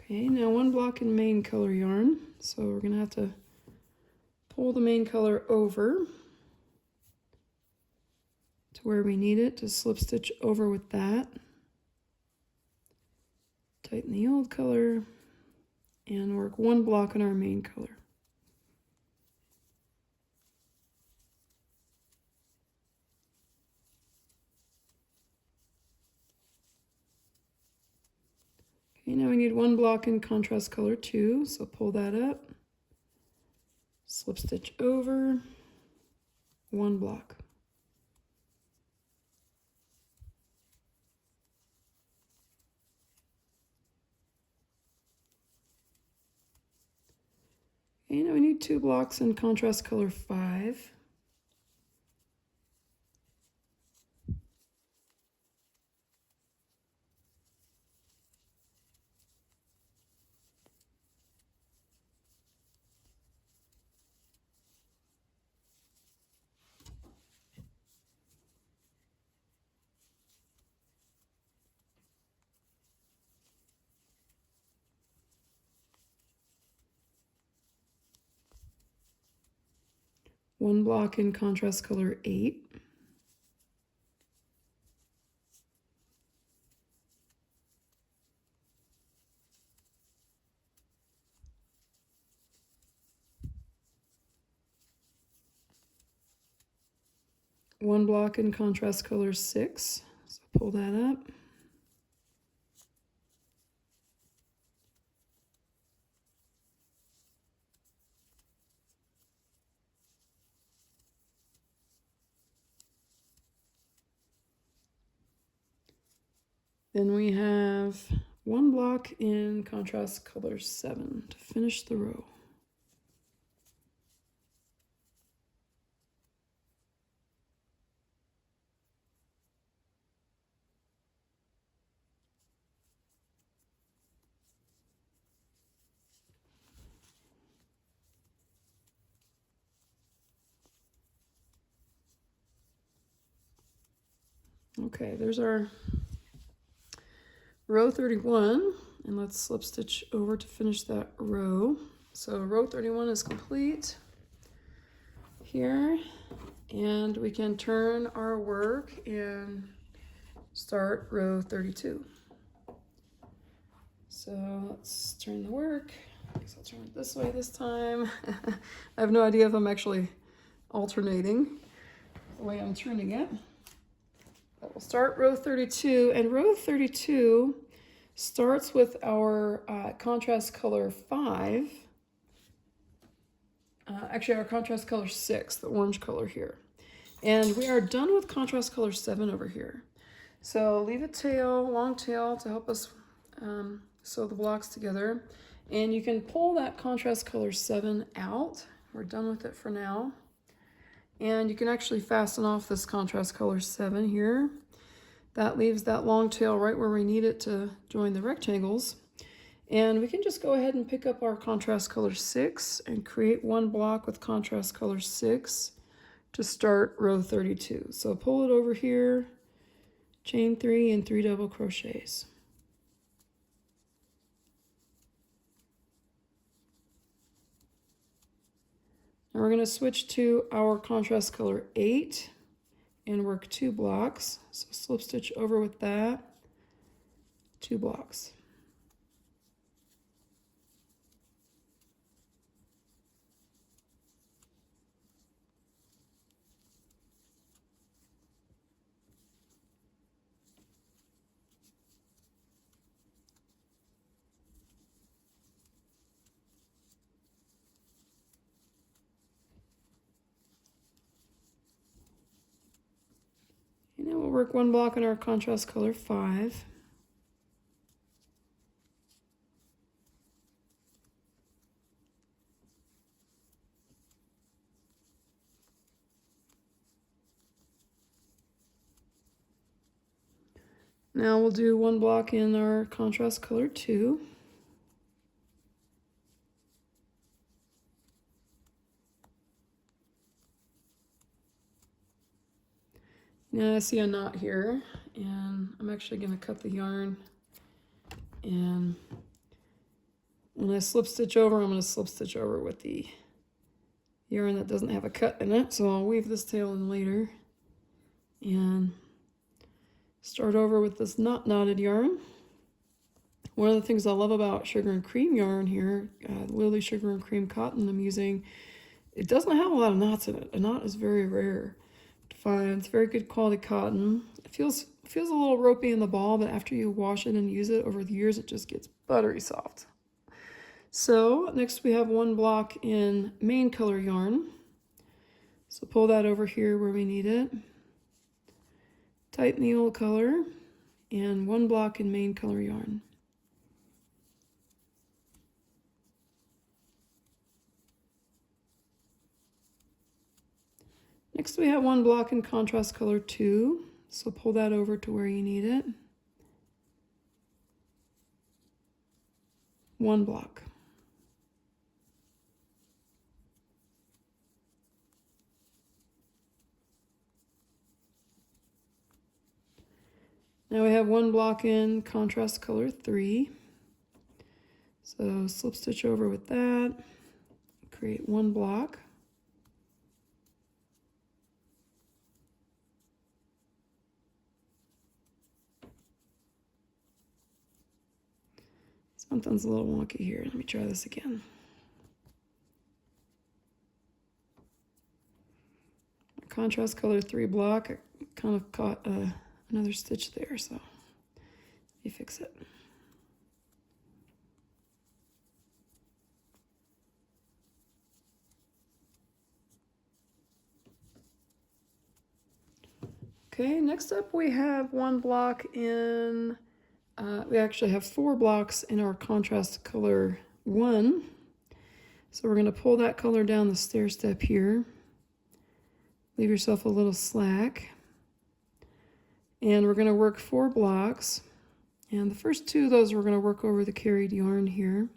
Okay, now 1 block in main color yarn, so we're going to have to pull the main color over to where we need it to slip stitch over with that. Tighten the old color and work 1 block on our main color. Okay, now we need one block in contrast color 2, so pull that up, slip stitch over, one block. Okay, now we need 2 blocks in contrast color 5. One block in contrast color 8. One block in contrast color 6, so pull that up. Then we have one block in contrast color 7 to finish the row. Okay, there's our row 31, and let's slip stitch over to finish that row. So row 31 is complete here, and we can turn our work and start row 32. So let's turn the work. I guess I'll turn it this way this time. I have no idea if I'm actually alternating the way I'm turning it. But we'll start row 32, and row 32 starts with our contrast color 5. Actually, our contrast color 6, the orange color here. And we are done with contrast color 7 over here. So leave a tail, long tail, to help us sew the blocks together. And you can pull that contrast color 7 out. We're done with it for now. And you can actually fasten off this contrast color 7 here. That leaves that long tail right where we need it to join the rectangles. And we can just go ahead and pick up our contrast color 6 and create one block with contrast color 6 to start row 32. So pull it over here, chain 3 and 3 double crochets. Now we're going to switch to our contrast color 8 and work 2 blocks. So slip stitch over with that, 2 blocks. And then we'll work 1 block in our contrast color 5. Now we'll do 1 block in our contrast color 2. Now I see a knot here, and I'm actually going to cut the yarn, and when I slip stitch over, I'm going to slip stitch over with the yarn that doesn't have a cut in it, so I'll weave this tail in later and start over with this not knotted yarn. One of the things I love about sugar and cream yarn here, Lily Sugar and Cream Cotton I'm using, it doesn't have a lot of knots in it. A knot is very rare to fine. It's very good quality cotton. It feels a little ropey in the ball, but after you wash it and use it over the years, it just gets buttery soft. So next we have one block in main color yarn. So pull that over here where we need it. Tighten the old color and one block in main color yarn. Next we have one block in contrast color 2, so pull that over to where you need it. One block. Now we have one block in contrast color 3, so slip stitch over with that, create one block. Something's a little wonky here. Let me try this again. Contrast color 3 block, I kind of caught another stitch there, so let me fix it. Okay, next up we have one block in, we actually have 4 blocks in our contrast color 1. So we're going to pull that color down the stair step here. Leave yourself a little slack. And we're going to work 4 blocks. And the first 2 of those we're going to work over the carried yarn here.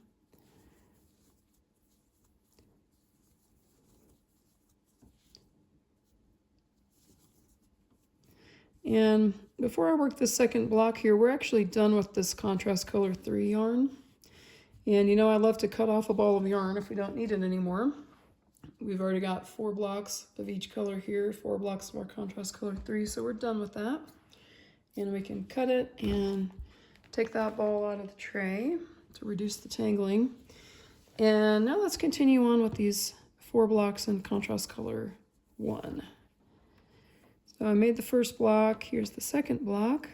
And before I work the second block here, we're actually done with this contrast color 3 yarn. And you know, I love to cut off a ball of yarn if we don't need it anymore. We've already got 4 blocks of each color here, 4 blocks of our contrast color 3, so we're done with that. And we can cut it and take that ball out of the tray to reduce the tangling. And now let's continue on with these 4 blocks in contrast color 1. So I made the first block, here's the second block.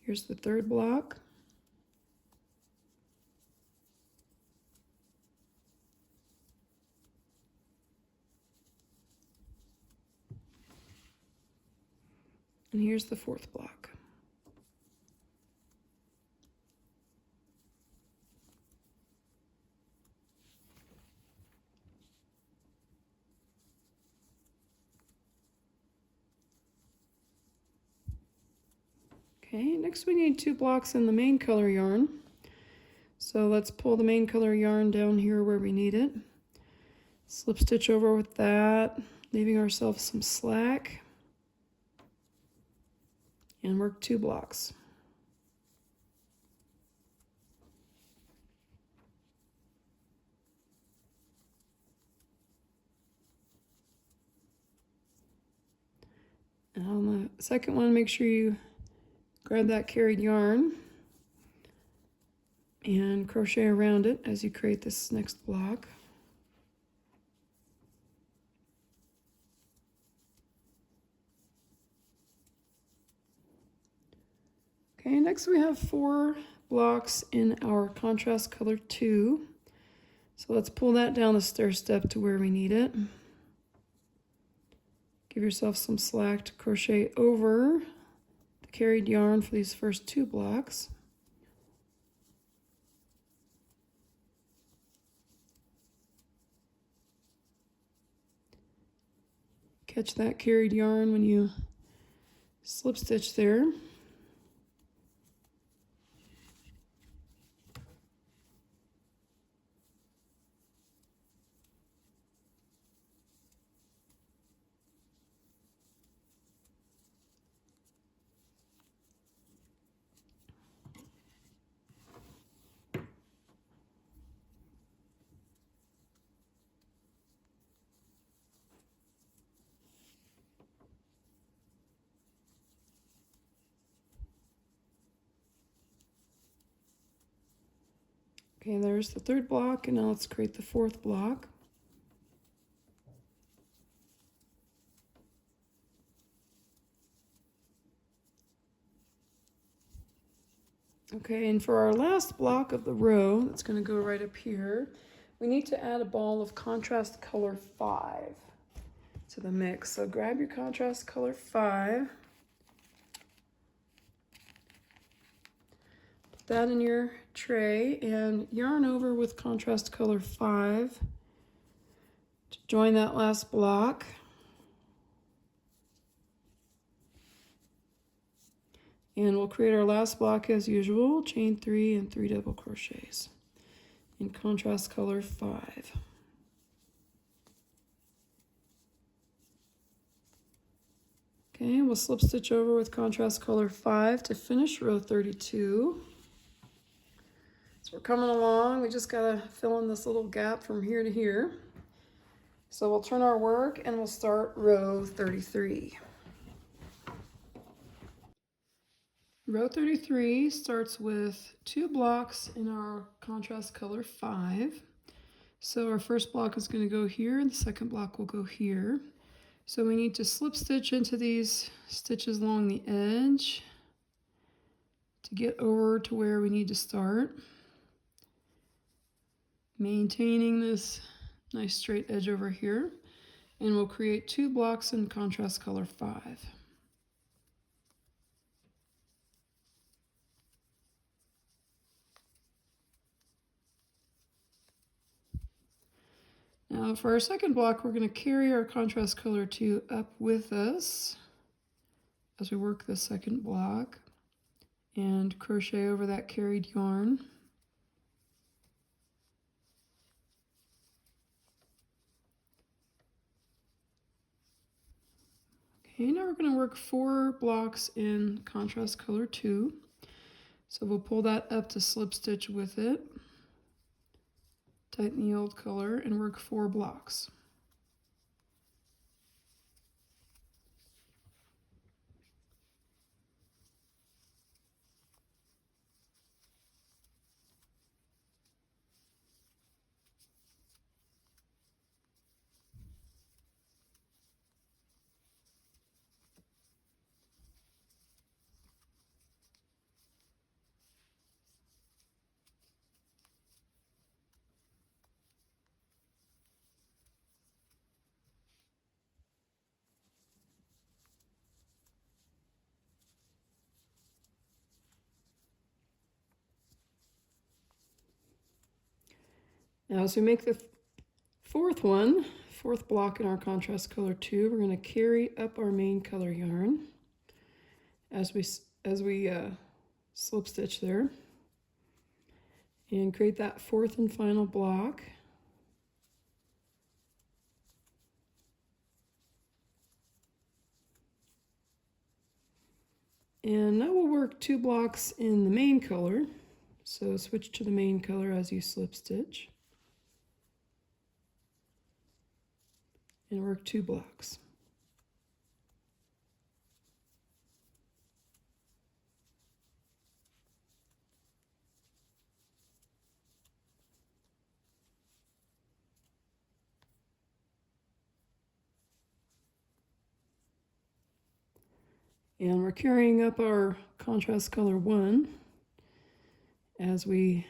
Here's the third block. And here's the fourth block. Okay, next we need 2 blocks in the main color yarn. So let's pull the main color yarn down here where we need it. Slip stitch over with that, leaving ourselves some slack. And work 2 blocks. And on the second one, make sure you grab that carried yarn and crochet around it as you create this next block. Okay, next we have 4 blocks in our contrast color 2. So let's pull that down the stair step to where we need it. Give yourself some slack to crochet over the carried yarn for these first 2 blocks. Catch that carried yarn when you slip stitch there. Okay, there's the third block, and now let's create the fourth block. Okay, and for our last block of the row, that's going to go right up here, we need to add a ball of contrast color 5 to the mix. So grab your contrast color 5, put that in your tray, and yarn over with contrast color 5 to join that last block. And we'll create our last block as usual, chain 3 and 3 double crochets in contrast color 5. Okay, we'll slip stitch over with contrast color 5 to finish row 32. So we're coming along, we just gotta fill in this little gap from here to here. So we'll turn our work and we'll start row 33. Row 33 starts with 2 blocks in our contrast color 5. So our first block is going to go here and the second block will go here. So we need to slip stitch into these stitches along the edge to get over to where we need to start, maintaining this nice straight edge over here, and we'll create 2 blocks in contrast color 5. Now for our second block, we're going to carry our contrast color 2 up with us as we work the second block and crochet over that carried yarn. Okay, now we're going to work 4 blocks in contrast color 2. So we'll pull that up to slip stitch with it, tighten the old color, and work 4 blocks. Now as we make the fourth block in our contrast color 2, we're going to carry up our main color yarn as we slip stitch there and create that fourth and final block. And now we'll work 2 blocks in the main color. So switch to the main color as you slip stitch and work 2 blocks. And we're carrying up our contrast color 1 as we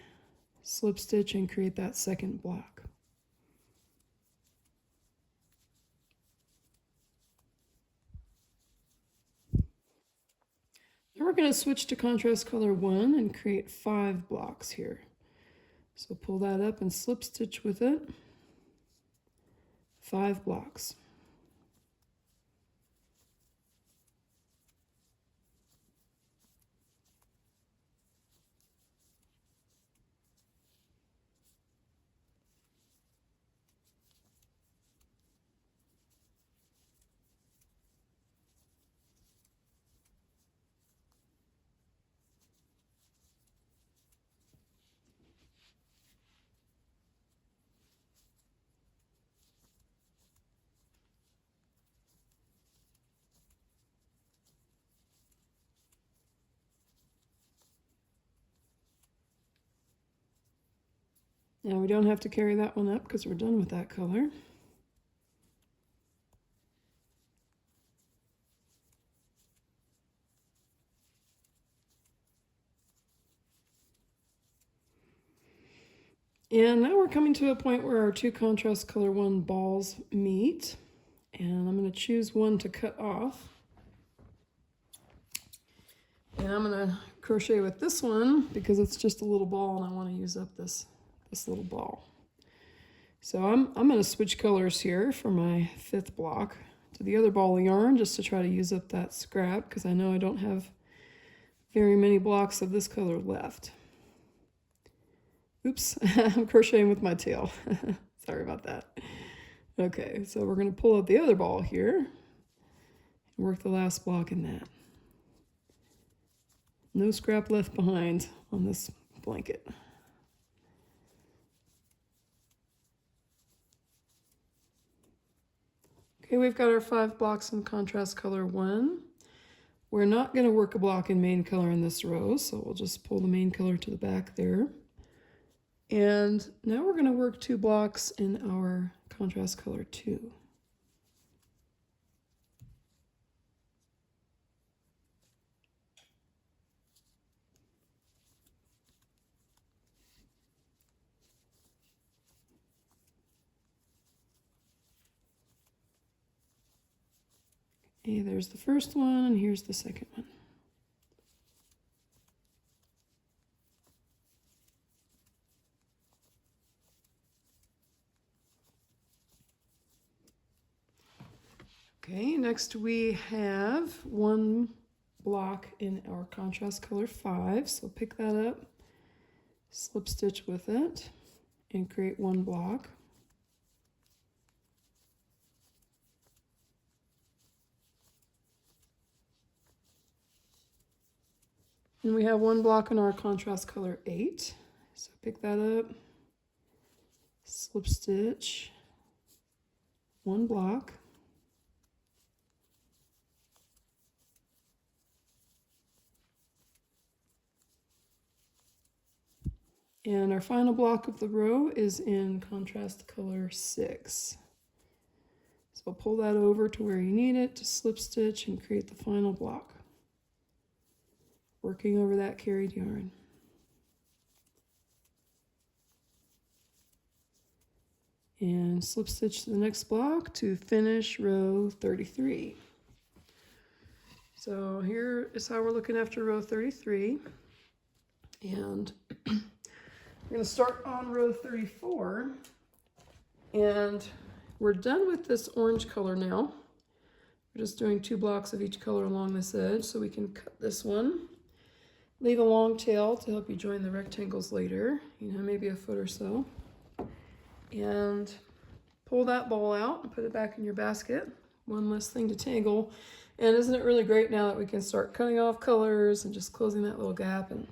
slip stitch and create that second block. Now we're going to switch to contrast color 1 and create 5 blocks here. So pull that up and slip stitch with it. 5 blocks. Now we don't have to carry that one up because we're done with that color. And now we're coming to a point where our two contrast color 1 balls meet. And I'm going to choose one to cut off. And I'm going to crochet with this one because it's just a little ball and I want to use up this little ball. So I'm going to switch colors here for my 5th block to the other ball of yarn just to try to use up that scrap because I know I don't have very many blocks of this color left. Oops, I'm crocheting with my tail. Sorry about that. Okay, so we're going to pull out the other ball here and work the last block in that. No scrap left behind on this blanket. Okay, we've got our 5 blocks in contrast color 1. We're not going to work a block in main color in this row, so we'll just pull the main color to the back there. And now we're going to work 2 blocks in our contrast color 2. Okay, there's the first one, and here's the second one. Okay, next we have 1 block in our contrast color 5, so pick that up, slip stitch with it, and create 1 block. And we have 1 block in our contrast color 8, so pick that up, slip stitch, 1 block. And our final block of the row is in contrast color 6. So pull that over to where you need it to slip stitch and create the final block, working over that carried yarn. And slip stitch to the next block to finish row 33. So here is how we're looking after row 33. And we're going to start on row 34, and we're done with this orange color now. We're just doing 2 blocks of each color along this edge, so we can cut this one. Leave a long tail to help you join the rectangles later, maybe a foot or so. And pull that ball out and put it back in your basket. One less thing to tangle. And isn't it really great now that we can start cutting off colors and just closing that little gap, and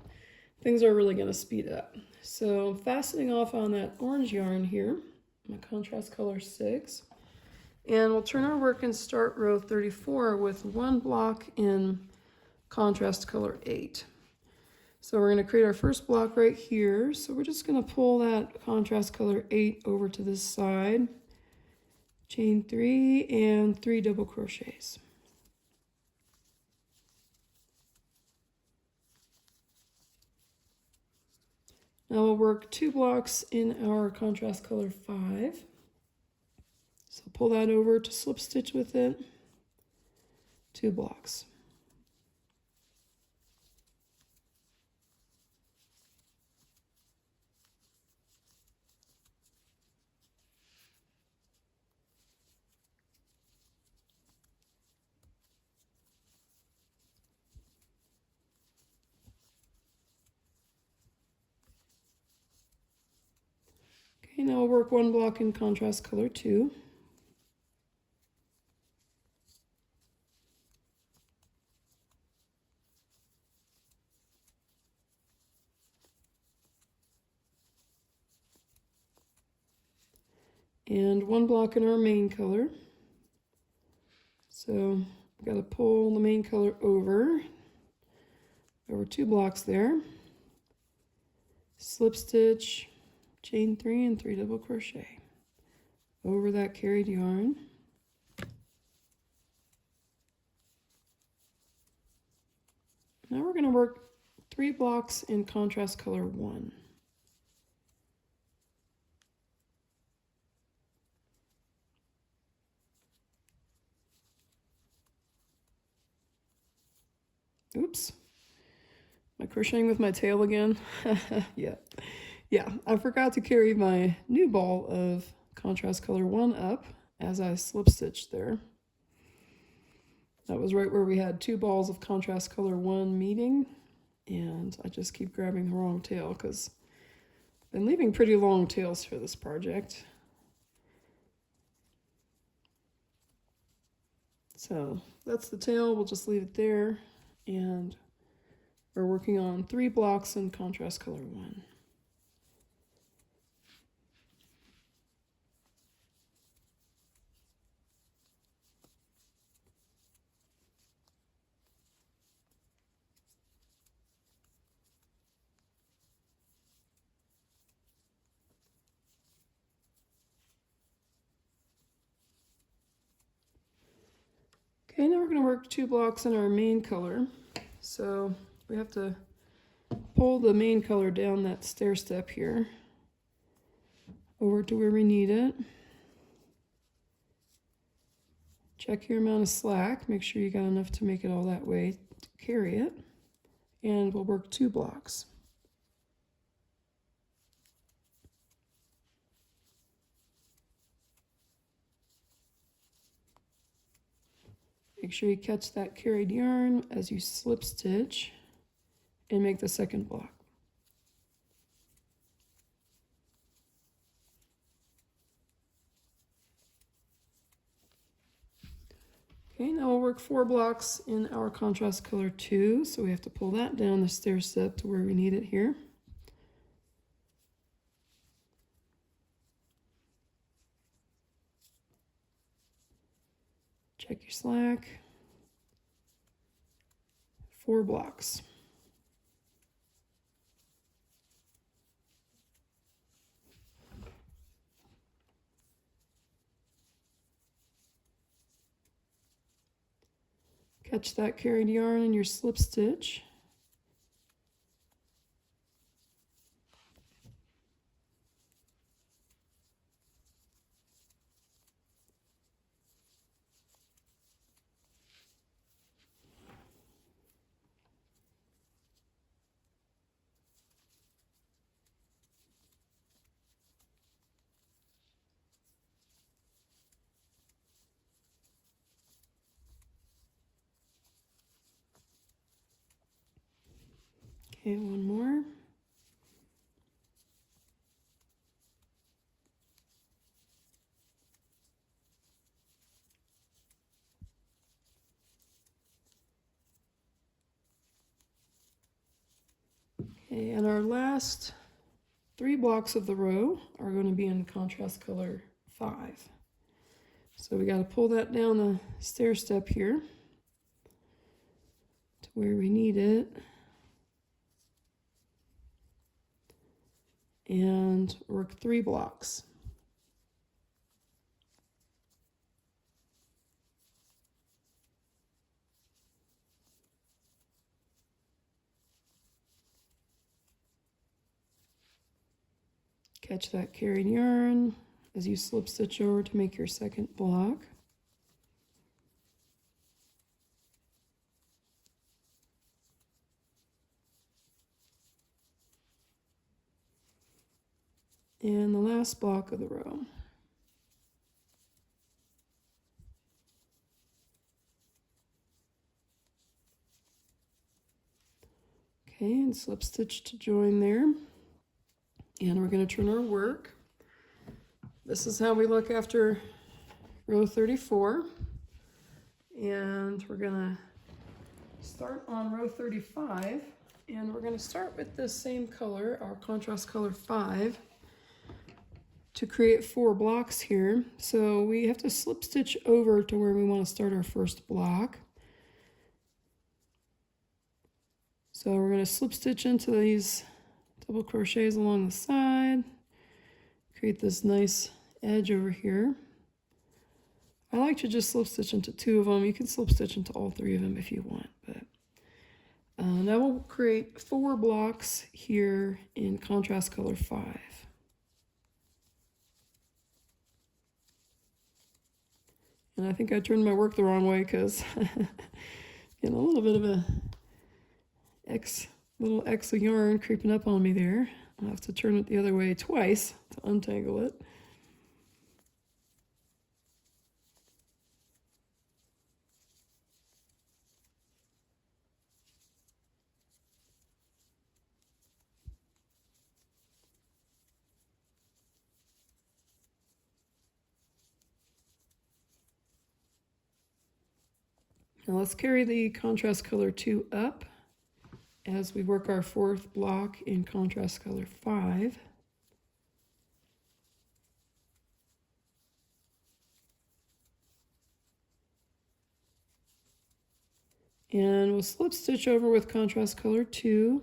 things are really going to speed up. So I'm fastening off on that orange yarn here, my contrast color 6. And we'll turn our work and start row 34 with 1 block in contrast color 8. So we're going to create our first block right here. So we're just going to pull that contrast color 8 over to this side, chain 3 and 3 double crochets. Now we'll work 2 blocks in our contrast color 5. So pull that over to slip stitch with it, 2 blocks. Okay, now we'll work 1 block in contrast color 2. And 1 block in our main color. So I've got to pull the main color over 2 blocks there. Slip stitch, chain 3 and 3 double crochet over that carried yarn. Now we're going to work 3 blocks in contrast color 1. Oops. Am I crocheting with my tail again? Yeah, I forgot to carry my new ball of contrast color 1 up as I slip stitched there. That was right where we had 2 balls of contrast color 1 meeting, and I just keep grabbing the wrong tail because I've been leaving pretty long tails for this project. So that's the tail, we'll just leave it there, and we're working on 3 blocks in contrast color 1. Okay, now we're going to work 2 blocks in our main color. So we have to pull the main color down that stair step here over to where we need it. Check your amount of slack, make sure you got enough to make it all that way to carry it, and we'll work 2 blocks. Make sure you catch that carried yarn as you slip stitch and make the second block. Okay, now we'll work 4 blocks in our contrast color 2, so we have to pull that down the stair step to where we need it here. Check your slack. 4 blocks. Catch that carried yarn in your slip stitch. Okay, one more. Okay, and our last 3 blocks of the row are going to be in contrast color 5. So we got to pull that down the stair step here to where we need it. And work 3 blocks. Catch that carried yarn as you slip stitch over to make your second block. And the last block of the row. Okay, and slip stitch to join there. And we're going to turn our work. This is how we look after row 34. And we're going to start on row 35. And we're going to start with this same color, our contrast color 5, to create 4 blocks here. So we have to slip stitch over to where we want to start our first block. So we're going to slip stitch into these double crochets along the side, create this nice edge over here. I like to just slip stitch into 2 of them. You can slip stitch into all 3 of them if you want, but now we'll create 4 blocks here in contrast color 5. And I think I turned my work the wrong way because getting a little bit of a little X of yarn creeping up on me there. I'll have to turn it the other way twice to untangle it. Now let's carry the contrast color 2 up as we work our 4th block in contrast color 5. And we'll slip stitch over with contrast color 2.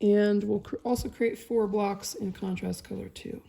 And we'll also create 4 blocks in contrast color 2.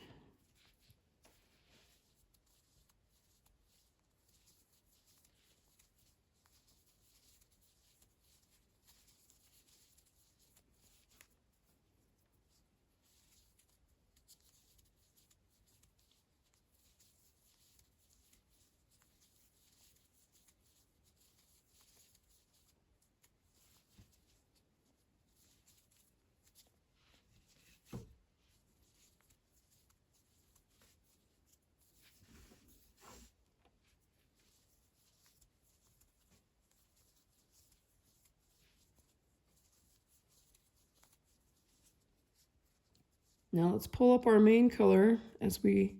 Now let's pull up our main color as we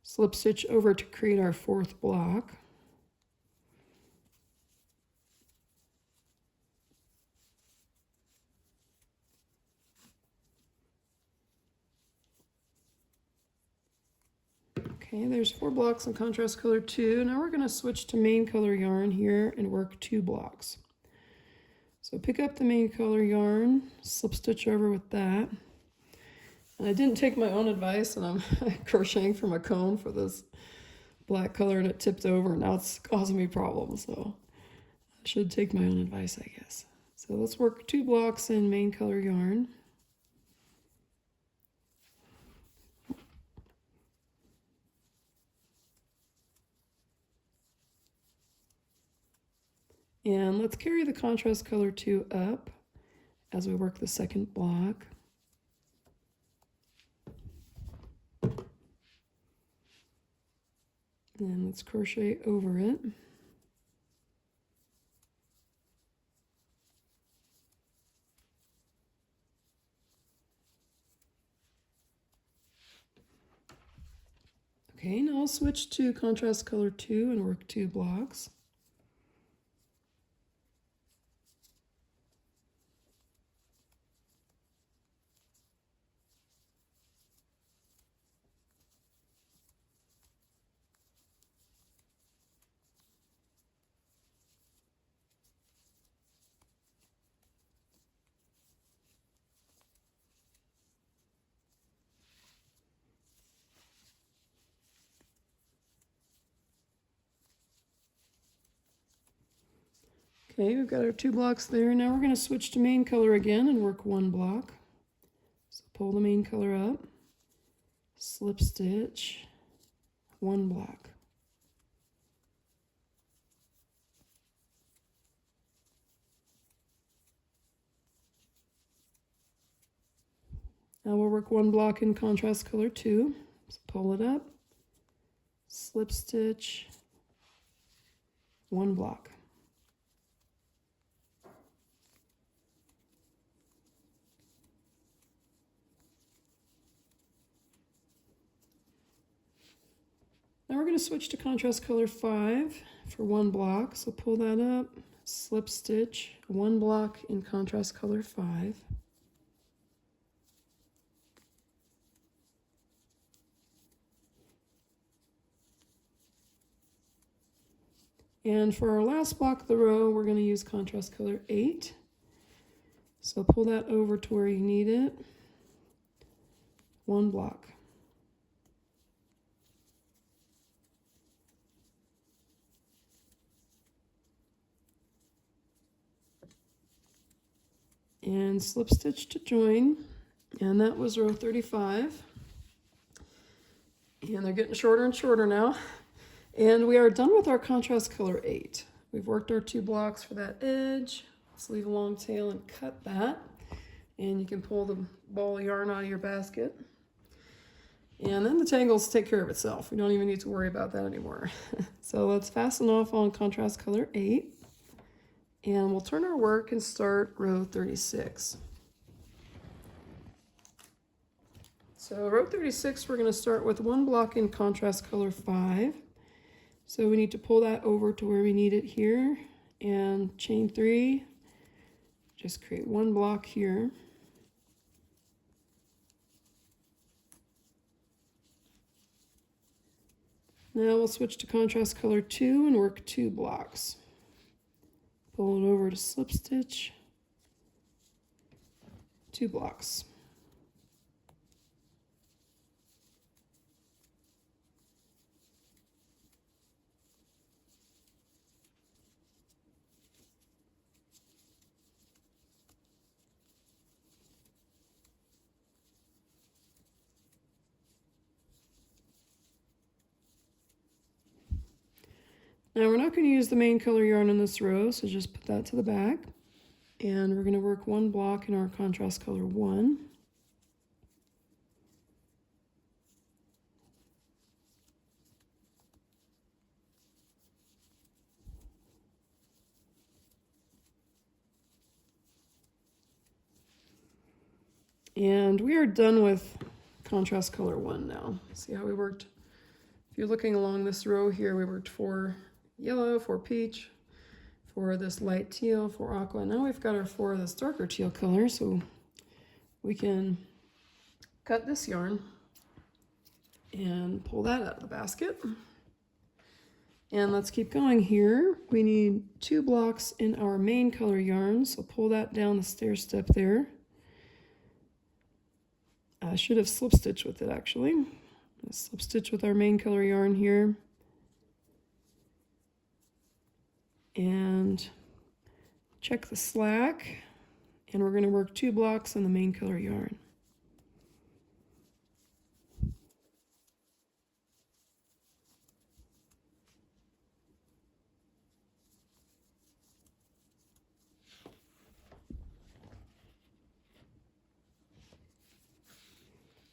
slip stitch over to create our 4th block. Okay, there's 4 blocks in contrast color 2. Now we're going to switch to main color yarn here and work 2 blocks. So pick up the main color yarn, slip stitch over with that. And I didn't take my own advice, and I'm crocheting from a cone for this black color, and it tipped over, and now it's causing me problems. So I should take my own advice, I guess. So let's work 2 blocks in main color yarn. And let's carry the contrast color 2 up as we work the 2nd block. And let's crochet over it. Okay, now I'll switch to contrast color 2 and work 2 blocks. Okay, we've got our 2 blocks there. Now we're going to switch to main color again and work 1 block. So pull the main color up, slip stitch, 1 block. Now we'll work 1 block in contrast color 2. So pull it up, slip stitch, 1 block. Now we're going to switch to contrast color 5 for 1 block. So pull that up, slip stitch, 1 block in contrast color 5. And for our last block of the row, we're going to use contrast color 8. So pull that over to where you need it. 1 block. And slip stitch to join, and that was row 35. And they're getting shorter and shorter now. And we are done with our contrast color 8. We've worked our 2 blocks for that edge. Let's leave a long tail and cut that. And you can pull the ball of yarn out of your basket. And then the tangles take care of itself. We don't even need to worry about that anymore. So let's fasten off on contrast color 8. And we'll turn our work and start row 36. So row 36, we're going to start with 1 block in contrast color 5. So we need to pull that over to where we need it here and chain 3. Just create 1 block here. Now we'll switch to contrast color 2 and work 2 blocks. Pull it over to slip stitch, 2 blocks. Now we're not going to use the main color yarn in this row, so just put that to the back. And we're going to work 1 block in our contrast color 1. And we are done with contrast color 1 now. See how we worked? If you're looking along this row here, we worked 4 yellow, 4 peach, 4 of this light teal, 4 aqua. Now we've got our 4 of this darker teal color, so we can cut this yarn and pull that out of the basket. And let's keep going here. We need 2 blocks in our main color yarn, so pull that down the stair step there. I should have slip stitched with it actually. Let's slip stitch with our main color yarn here. And check the slack, and we're going to work 2 blocks on the main color yarn.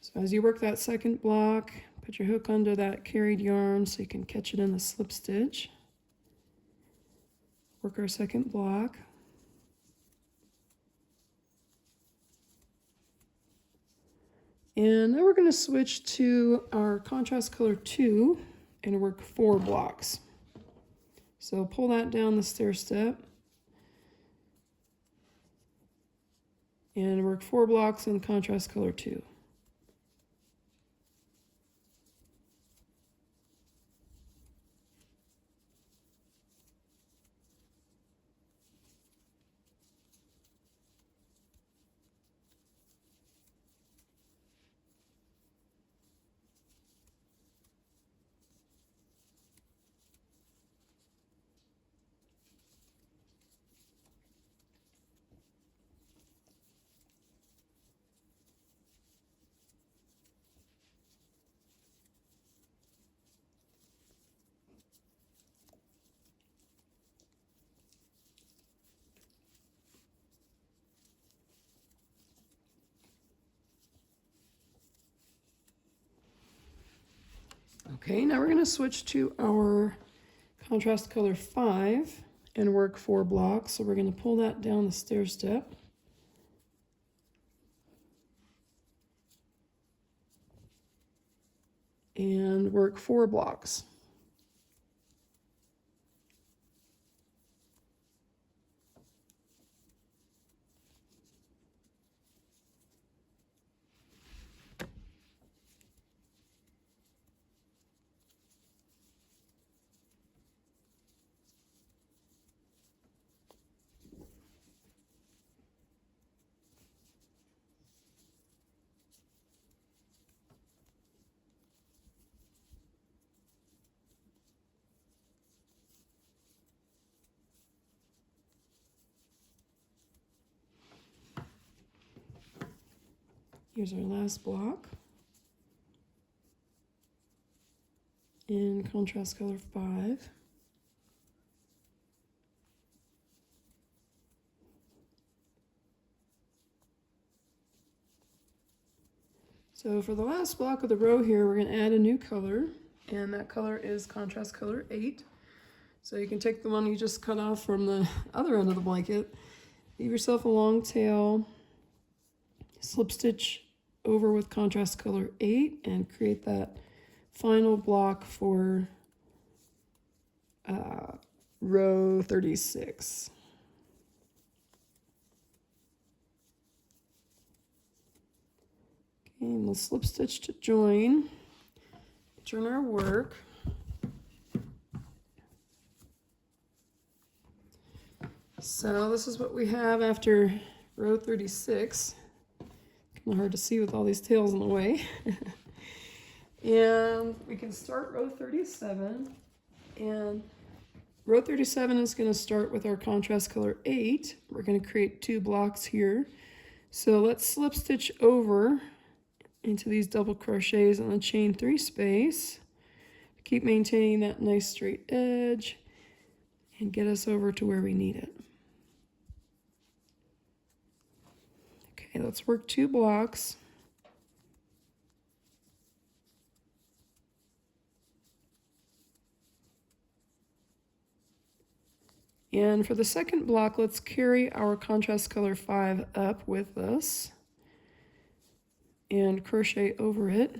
So as you work that second block, put your hook under that carried yarn so you can catch it in the slip stitch. Work our second block. And now we're going to switch to our contrast color 2 and work 4 blocks. So pull that down the stair step and work 4 blocks in contrast color 2. Okay, now we're going to switch to our contrast color 5 and work 4 blocks. So we're going to pull that down the stair step. And work 4 blocks. Here's our last block in contrast color 5. So for the last block of the row here, we're going to add a new color, and that color is contrast color 8. So you can take the one you just cut off from the other end of the blanket, leave yourself a long tail, slip stitch over with contrast color 8, and create that final block for row 36. Okay, and we'll slip stitch to join, turn our work. So this is what we have after row 36. Kind of hard to see with all these tails in the way. And we can start row 37. And row 37 is going to start with our contrast color 8. We're going to create 2 blocks here. So let's slip stitch over into these double crochets and then chain 3 space. Keep maintaining that nice straight edge and get us over to where we need it. Okay, let's work 2 blocks. And for the second block, let's carry our contrast color 5 up with us and crochet over it.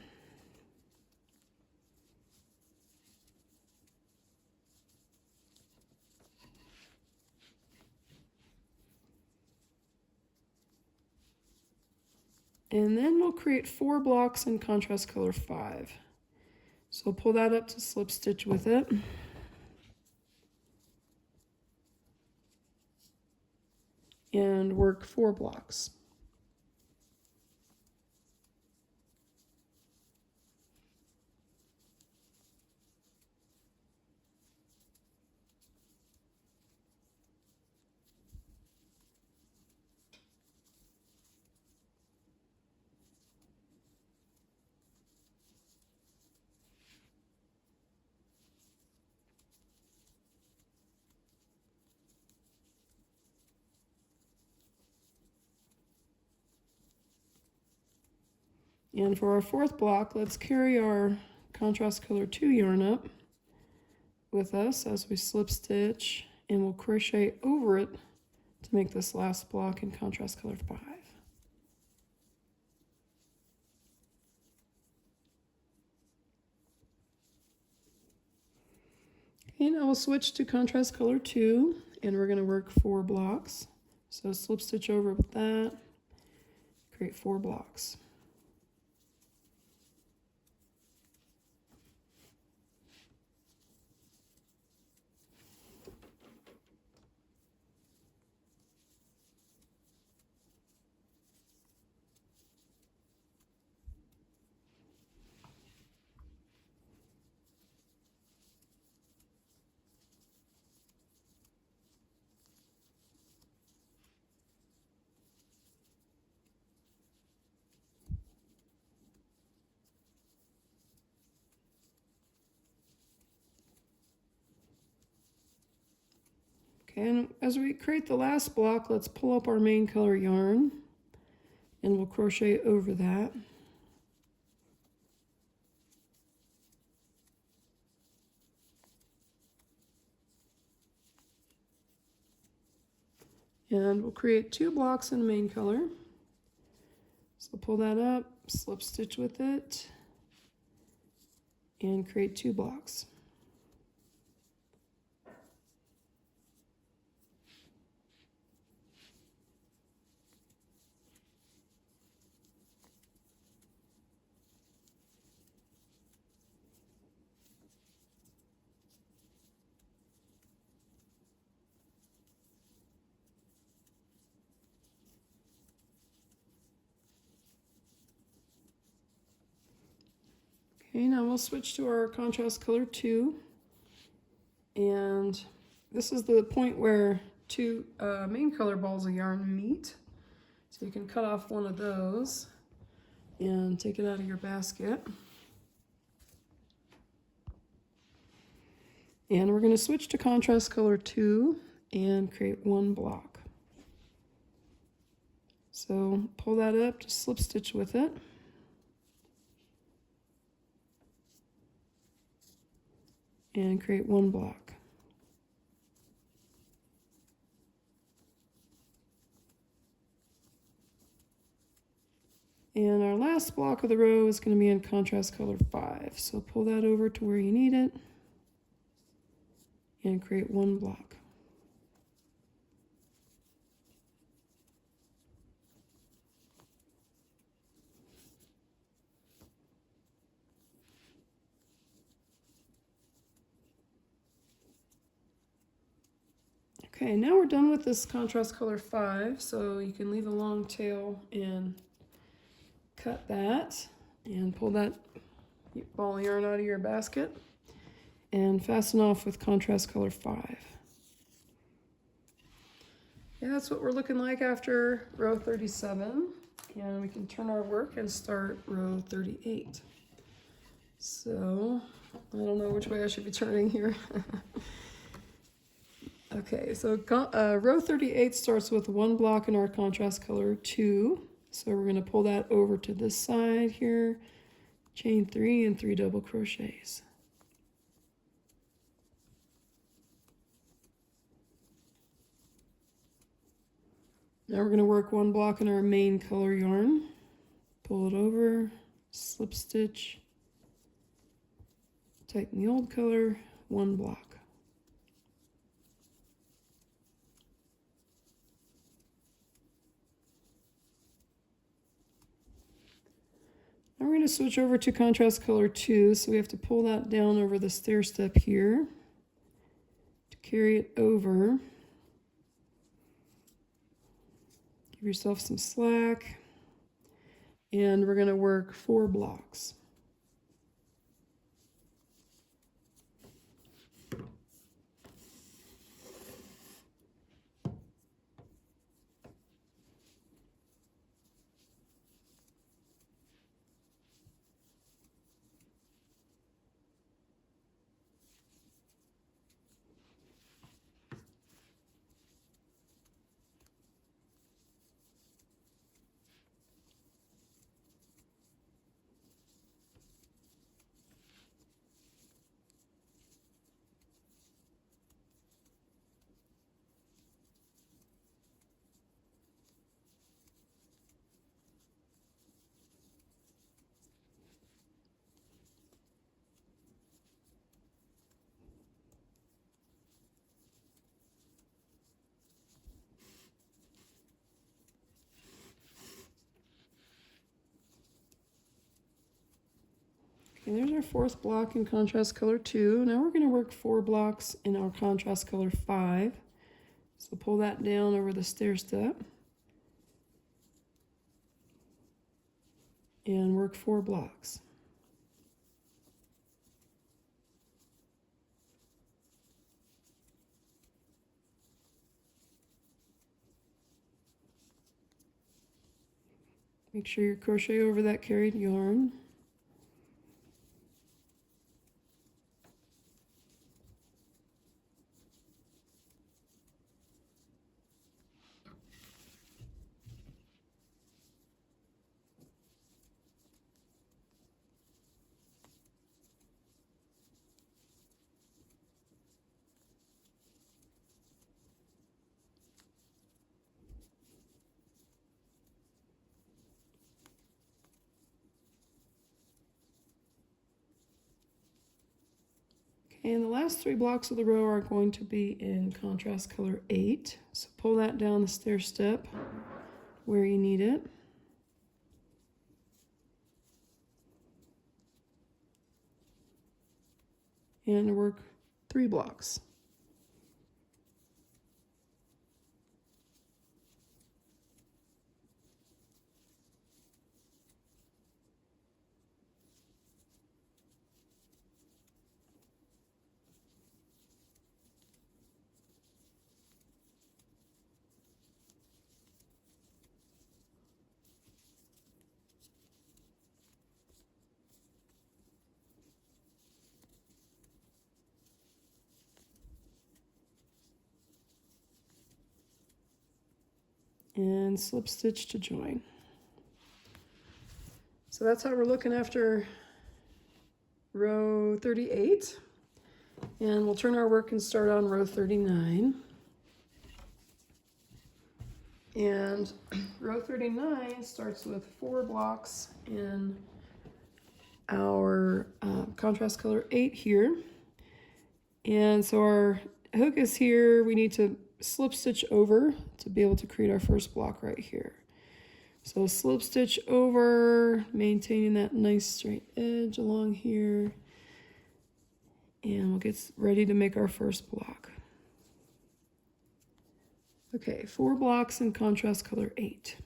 And then we'll create 4 blocks in contrast color 5. So pull that up to slip stitch with it. And work 4 blocks. And for our 4th block, let's carry our contrast color 2 yarn up with us as we slip stitch, and we'll crochet over it to make this last block in contrast color 5. Okay, now we'll switch to contrast color 2, and we're going to work 4 blocks. So slip stitch over with that, create 4 blocks. Okay, and as we create the last block, let's pull up our main color yarn, and we'll crochet over that. And we'll create 2 blocks in main color. So pull that up, slip stitch with it, and create 2 blocks. Okay, now we'll switch to our contrast color 2, and this is the point where 2 main color balls of yarn meet. So you can cut off one of those. and take it out of your basket. And we're going to switch to contrast color 2 and create one block. So pull that up, just slip stitch with it. And create one block. And our last block of the row is going to be in contrast color 5. So pull that over to where you need it and create one block. Okay, now we're done with this contrast color 5, so you can leave a long tail and cut that and pull that ball of yarn out of your basket and fasten off with contrast color 5. Yeah, that's what we're looking like after row 37, and we can turn our work and start row 38. So, I don't know which way I should be turning here. Okay, so row 38 starts with one block in our contrast color 2. So we're going to pull that over to this side here, chain 3 and 3 double crochets. Now we're going to work one block in our main color yarn, pull it over, slip stitch, tighten the old color, one block. Now we're going to switch over to contrast color 2, so we have to pull that down over the stair step here to carry it over. Give yourself some slack, and we're going to work 4 blocks. Okay, there's our 4th block in contrast color 2. Now we're going to work 4 blocks in our contrast color 5. So pull that down over the stair step and work 4 blocks. Make sure you crochet over that carried yarn. And the last 3 blocks of the row are going to be in contrast color 8. So pull that down the stair step where you need it. And work 3 blocks. and slip stitch to join. So that's how we're looking after row 38. And we'll turn our work and start on row 39. And row 39 starts with 4 blocks in our contrast color 8 here. And so our hook is here. We need to slip stitch over to be able to create our first block right here. So slip stitch over, maintaining that nice straight edge along here. And we'll get ready to make our first block. Okay, 4 blocks in contrast color 8.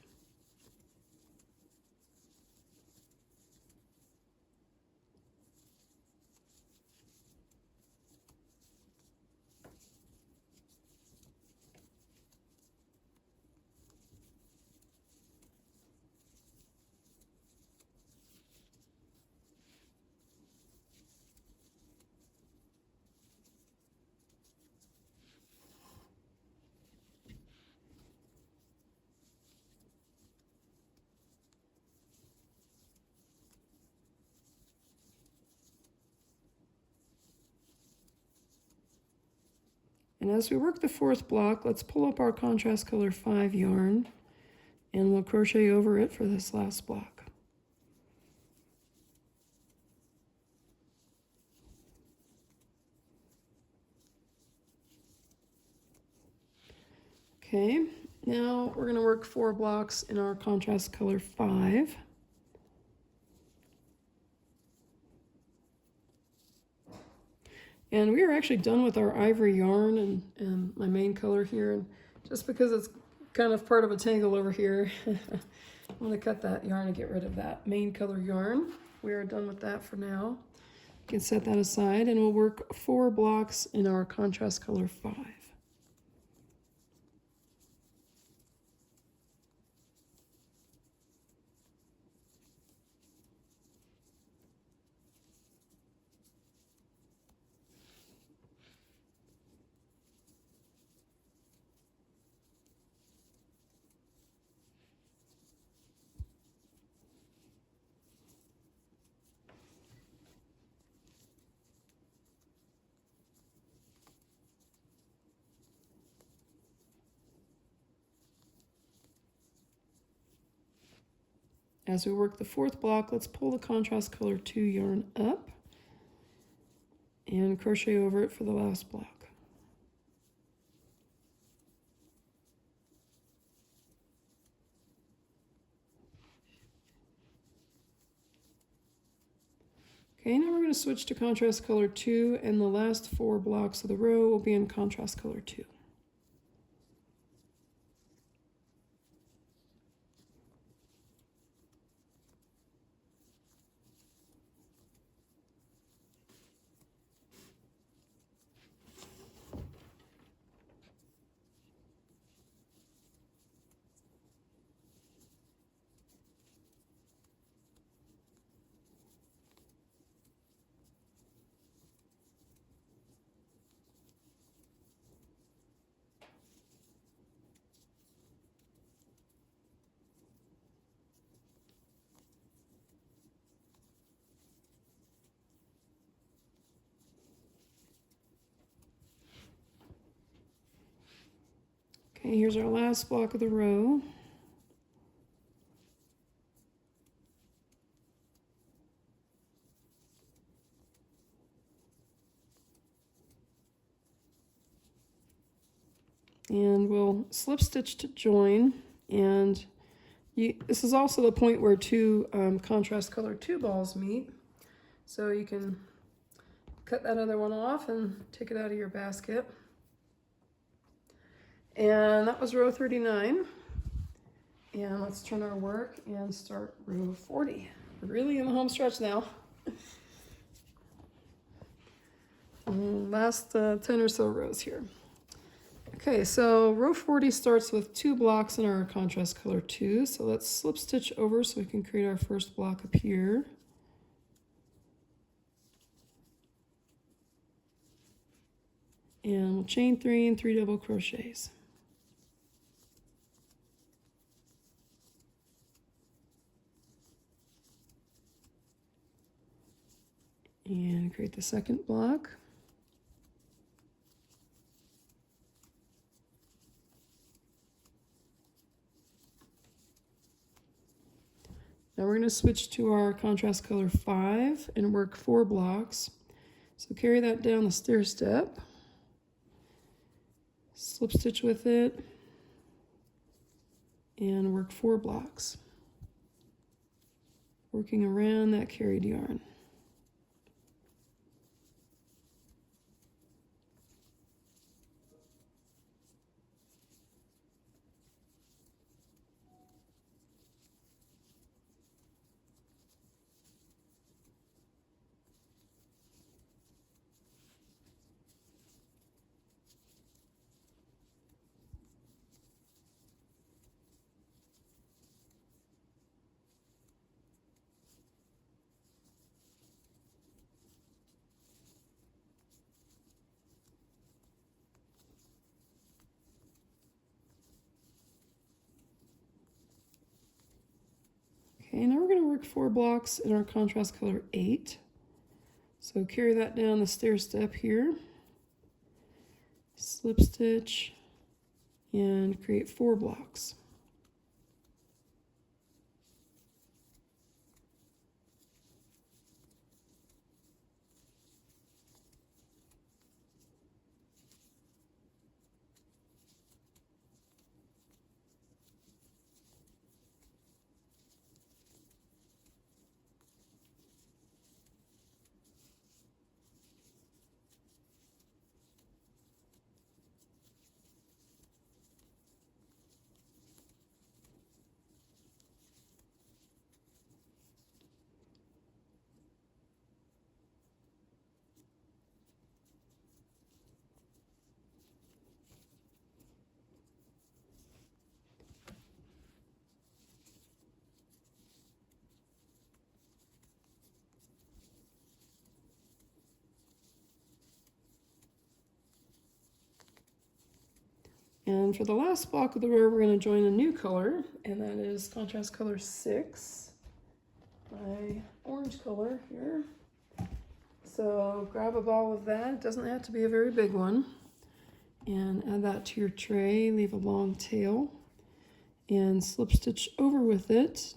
And as we work the 4th block, let's pull up our contrast color 5 yarn and we'll crochet over it for this last block. Okay, now we're going to work 4 blocks in our contrast color 5. And we are actually done with our ivory yarn and my main color here. And just because it's kind of part of a tangle over here, I'm going to cut that yarn and get rid of that main color yarn. We are done with that for now. You can set that aside and we'll work 4 blocks in our contrast color 5. As we work the 4th block, let's pull the contrast color 2 yarn up and crochet over it for the last block. Okay, now we're going to switch to contrast color 2, and the last 4 blocks of the row will be in contrast color 2. Okay, here's our last block of the row. And we'll slip stitch to join, and this is also the point where 2 contrast color 2 balls meet. So you can cut that other one off and take it out of your basket. And that was row 39. And let's turn our work and start row 40. We're really in the home stretch now. Last 10 or so rows here. Okay, so row 40 starts with 2 blocks in our contrast color 2. So let's slip stitch over so we can create our first block up here. And we'll chain 3 and 3 double crochets. And create the second block. Now we're going to switch to our contrast color 5 and work 4 blocks. So carry that down the stair step, slip stitch with it, and work 4 blocks, working around that carried yarn. Okay, now we're going to work 4 blocks in our contrast color 8. So carry that down the stair step here, slip stitch, and create 4 blocks. And for the last block of the row, we're going to join a new color, and that is contrast color 6, my orange color here. So grab a ball of that, it doesn't have to be a very big one, and add that to your tray, leave a long tail, and slip stitch over with it.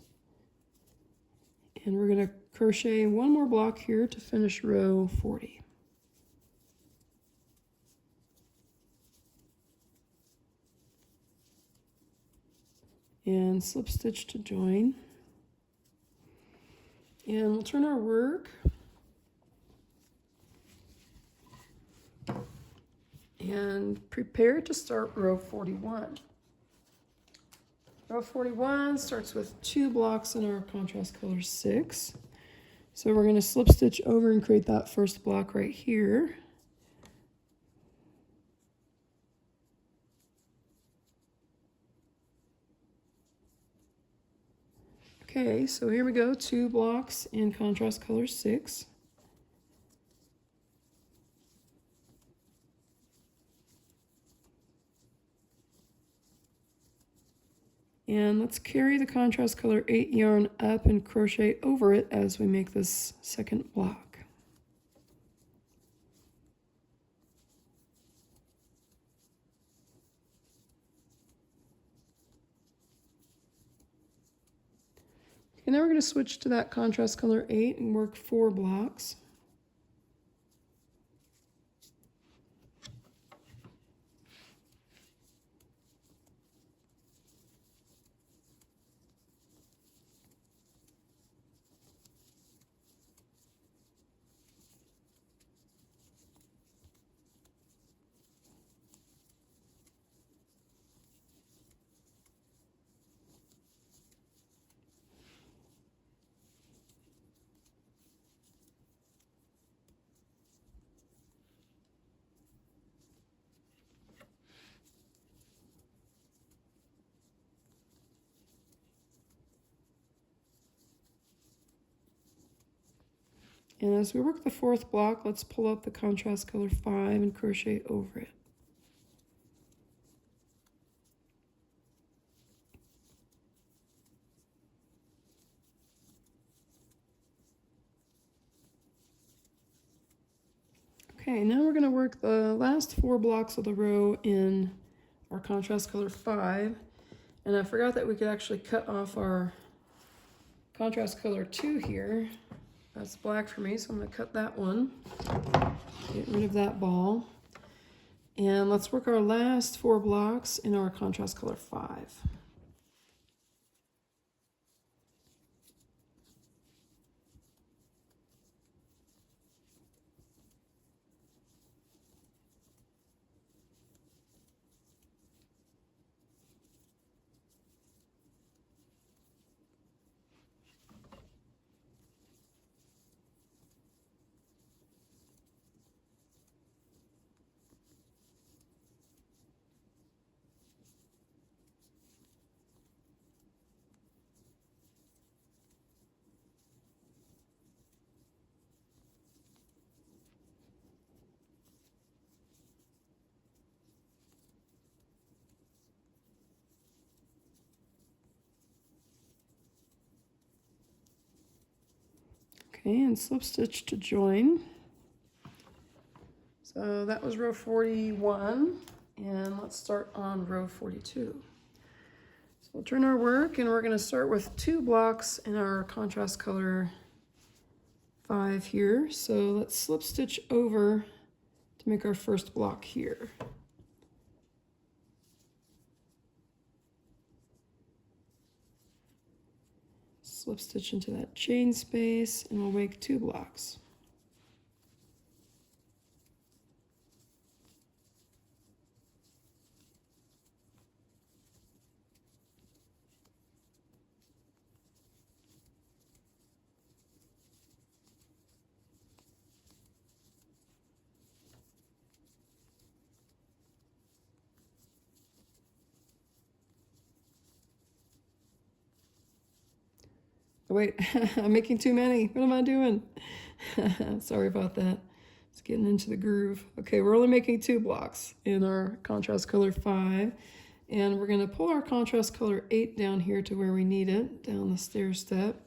And we're going to crochet 1 more block here to finish row 40. And slip stitch to join. And we'll turn our work and prepare to start row 41. Row 41 starts with 2 blocks in our contrast color 6. So we're going to slip stitch over and create that first block right here. Okay, so here we go, 2 blocks in contrast color 6. And let's carry the contrast color 8 yarn up and crochet over it as we make this second block. Okay, now we're going to switch to that contrast color 8 and work 4 blocks. And as we work the 4th block, let's pull up the contrast color 5 and crochet over it. Okay, now we're going to work the last 4 blocks of the row in our contrast color 5. And I forgot that we could actually cut off our contrast color 2 here. That's black for me, so I'm going to cut that one. Get rid of that ball. And let's work our last 4 blocks in our contrast color 5. Okay, and slip stitch to join. So that was row 41, and let's start on row 42. So we'll turn our work, and we're going to start with 2 blocks in our contrast color 5 here. So let's slip stitch over to make our first block here. Slip stitch into that chain space, and we'll make 2 blocks. Wait, I'm making too many. What am I doing? Sorry about that. It's getting into the groove. Okay, we're only making 2 blocks in our contrast color 5. And we're going to pull our contrast color 8 down here to where we need it, down the stair step.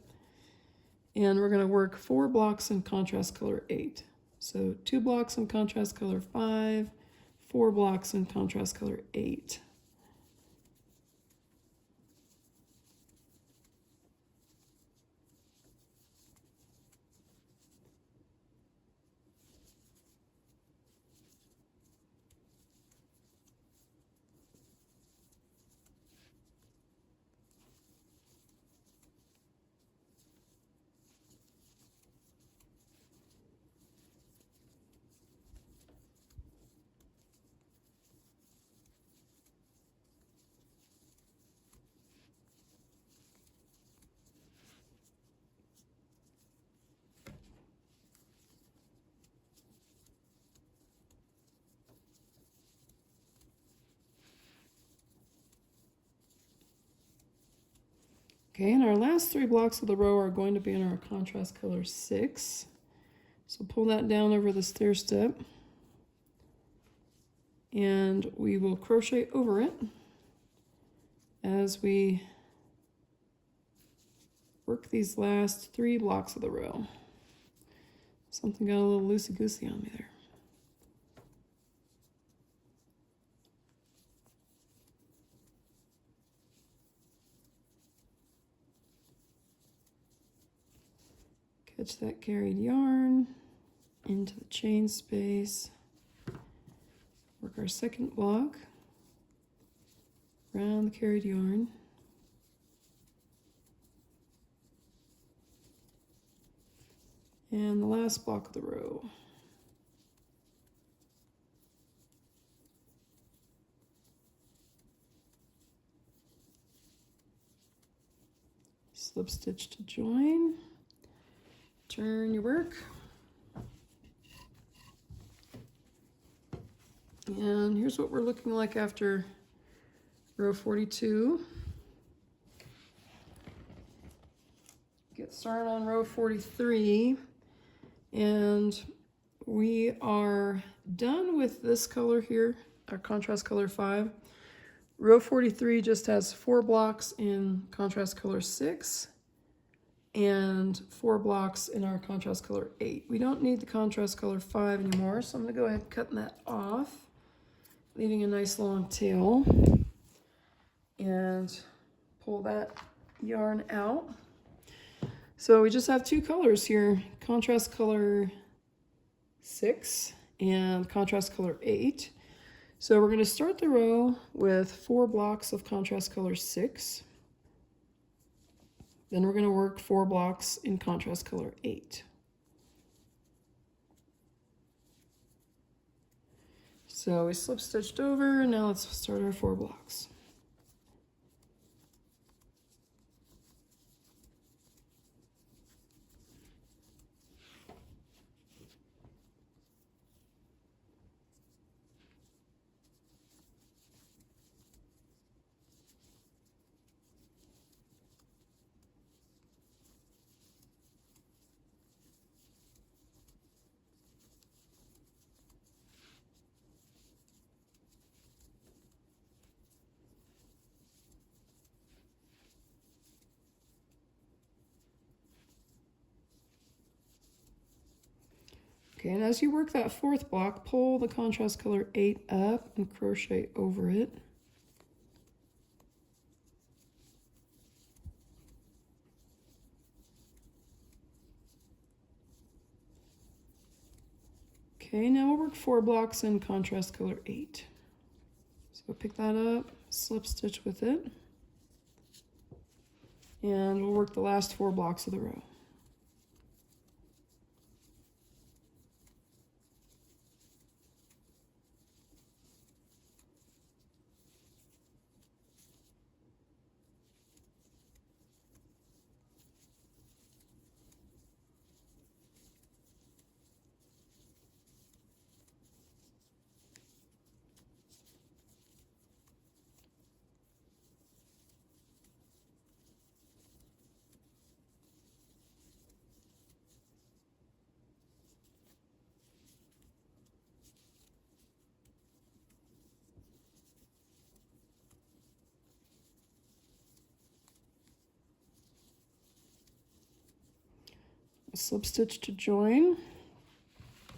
And we're going to work 4 blocks in contrast color 8. So 2 blocks in contrast color 5, 4 blocks in contrast color 8. Okay, and our last 3 blocks of the row are going to be in our contrast color 6. So pull that down over the stair step, and we will crochet over it as we work these last 3 blocks of the row. Something got a little loosey-goosey on me there. Catch that carried yarn into the chain space. Work our second block around the carried yarn. And the last block of the row. Slip stitch to join. Turn your work. And here's what we're looking like after row 42. Get started on row 43. And we are done with this color here, our contrast color 5. Row 43 just has 4 blocks in contrast color 6 and 4 blocks in our contrast color 8. We don't need the contrast color 5 anymore, so I'm going to go ahead and cut that off, leaving a nice long tail, and pull that yarn out. So we just have 2 colors here, contrast color 6 and contrast color 8. So we're going to start the row with 4 blocks of contrast color 6. Then we're going to work 4 blocks in contrast color 8. So we slip stitched over, and now let's start our 4 blocks. Okay, and as you work that 4th block, pull the contrast color 8 up and crochet over it. Okay, now we'll work 4 blocks in contrast color 8. So pick that up, slip stitch with it, and we'll work the last 4 blocks of the row. Slip stitch to join,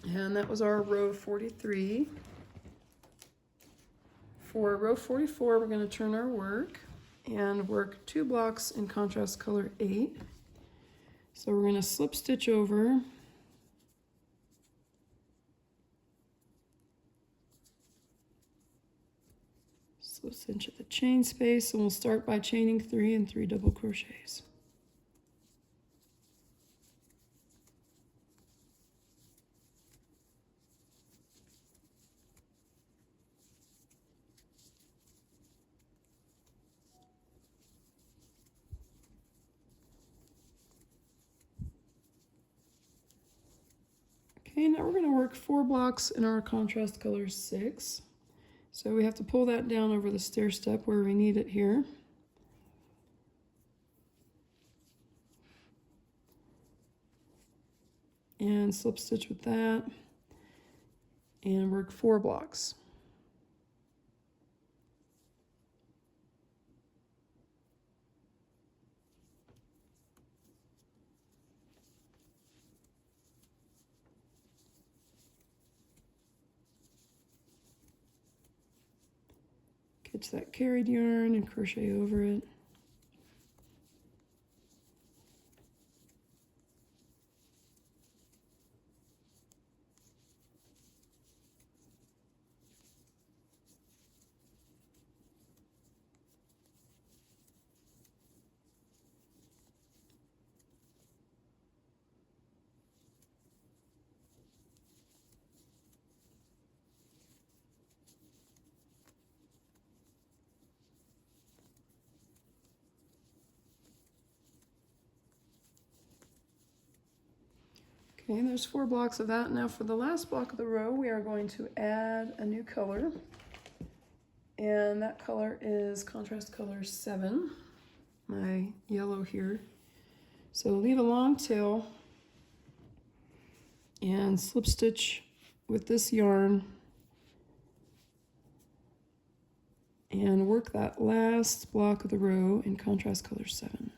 and that was our row 43. For row 44, we're going to turn our work and work 2 blocks in contrast color 8. So we're going to slip stitch over, slip stitch at the chain space, and we'll start by chaining 3 and 3 double crochets. Okay, now we're going to work 4 blocks in our contrast color 6. So we have to pull that down over the stair step where we need it here. And slip stitch with that and work 4 blocks. Catch that carried yarn and crochet over it. Okay, there's 4 blocks of that. Now for the last block of the row, we are going to add a new color. And that color is contrast color 7, my yellow here. So leave a long tail and slip stitch with this yarn and work that last block of the row in contrast color 7.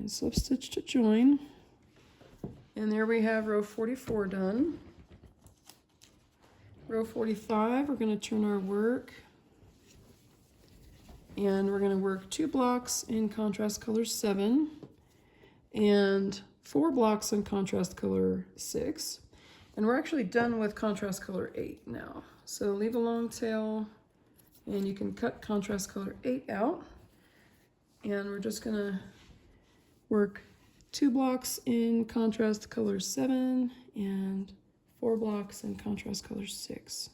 and slip stitch to join. And there we have row 44 done. Row 45, we're going to turn our work, and we're going to work 2 blocks in contrast color 7 and 4 blocks in contrast color 6. And we're actually done with contrast color 8 now. So leave a long tail, and you can cut contrast color 8 out. And we're just gonna work 2 blocks in contrast color 7 and 4 blocks in contrast color 6.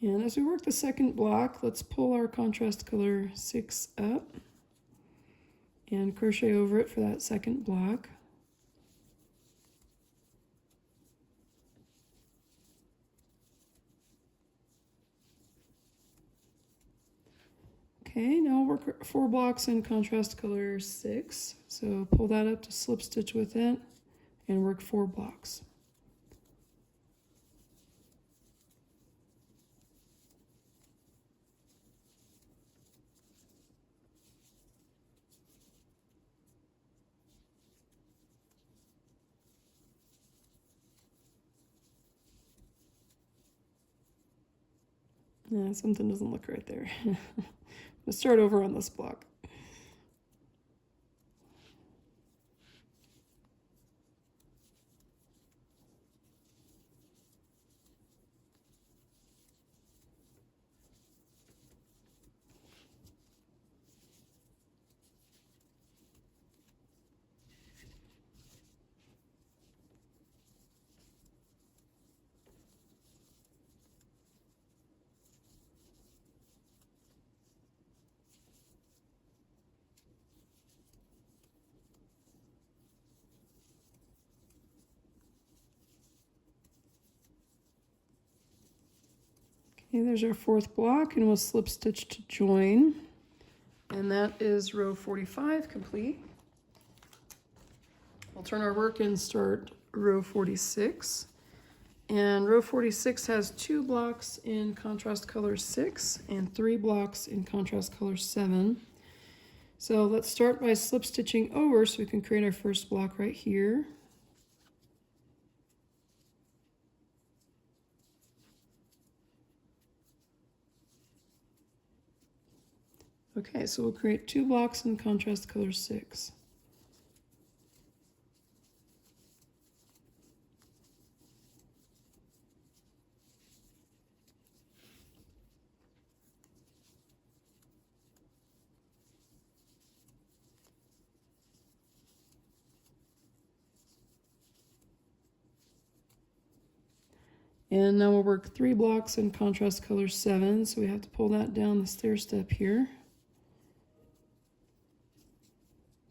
And as we work the second block, let's pull our contrast color 6 up and crochet over it for that second block. Okay, now we'll work 4 blocks in contrast color 6. So pull that up to slip stitch with it and work 4 blocks. Yeah, something doesn't look right there. Let's start over on this block. Okay, there's our 4th block, and we'll slip stitch to join. And that is row 45 complete. We'll turn our work and start row 46. And row 46 has 2 blocks in contrast color 6 and 3 blocks in contrast color 7. So let's start by slip stitching over so we can create our first block right here. Okay, so we'll create 2 blocks in contrast color 6. And now we'll work 3 blocks in contrast color 7, so we have to pull that down the stair step here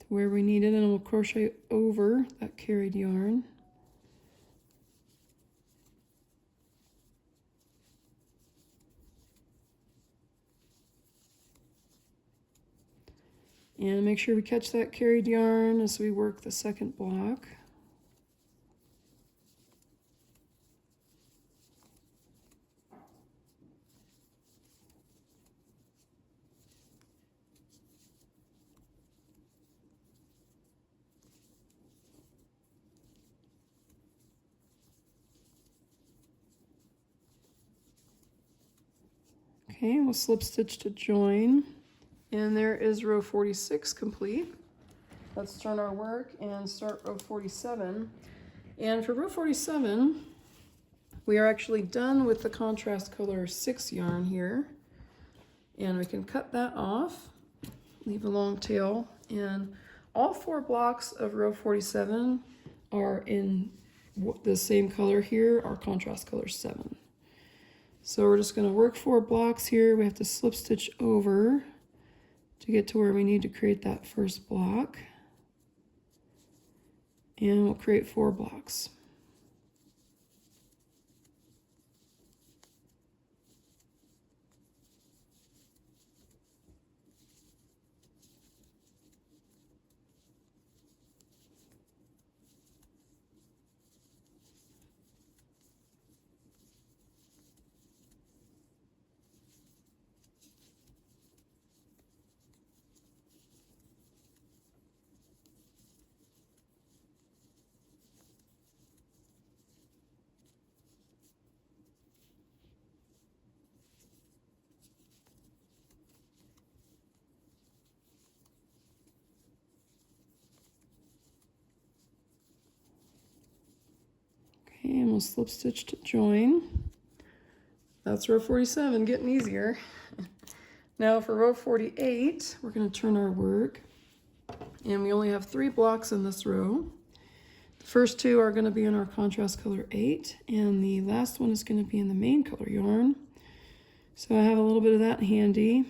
to where we need it, and we'll crochet over that carried yarn. And make sure we catch that carried yarn as we work the second block. Okay, we'll slip stitch to join. And there is row 46 complete. Let's turn our work and start row 47. And for row 47, we are actually done with the contrast color 6 yarn here. And we can cut that off, leave a long tail. And all 4 blocks of row 47 are in the same color here, our contrast color 7. So we're just going to work 4 blocks here. We have to slip stitch over to get to where we need to create that first block. And we'll create 4 blocks. Okay, and we'll slip stitch to join. That's row 47, getting easier. Now for row 48, we're going to turn our work, and we only have 3 blocks in this row. The first 2 are going to be in our contrast color 8, and the last one is going to be in the main color yarn. So I have a little bit of that handy.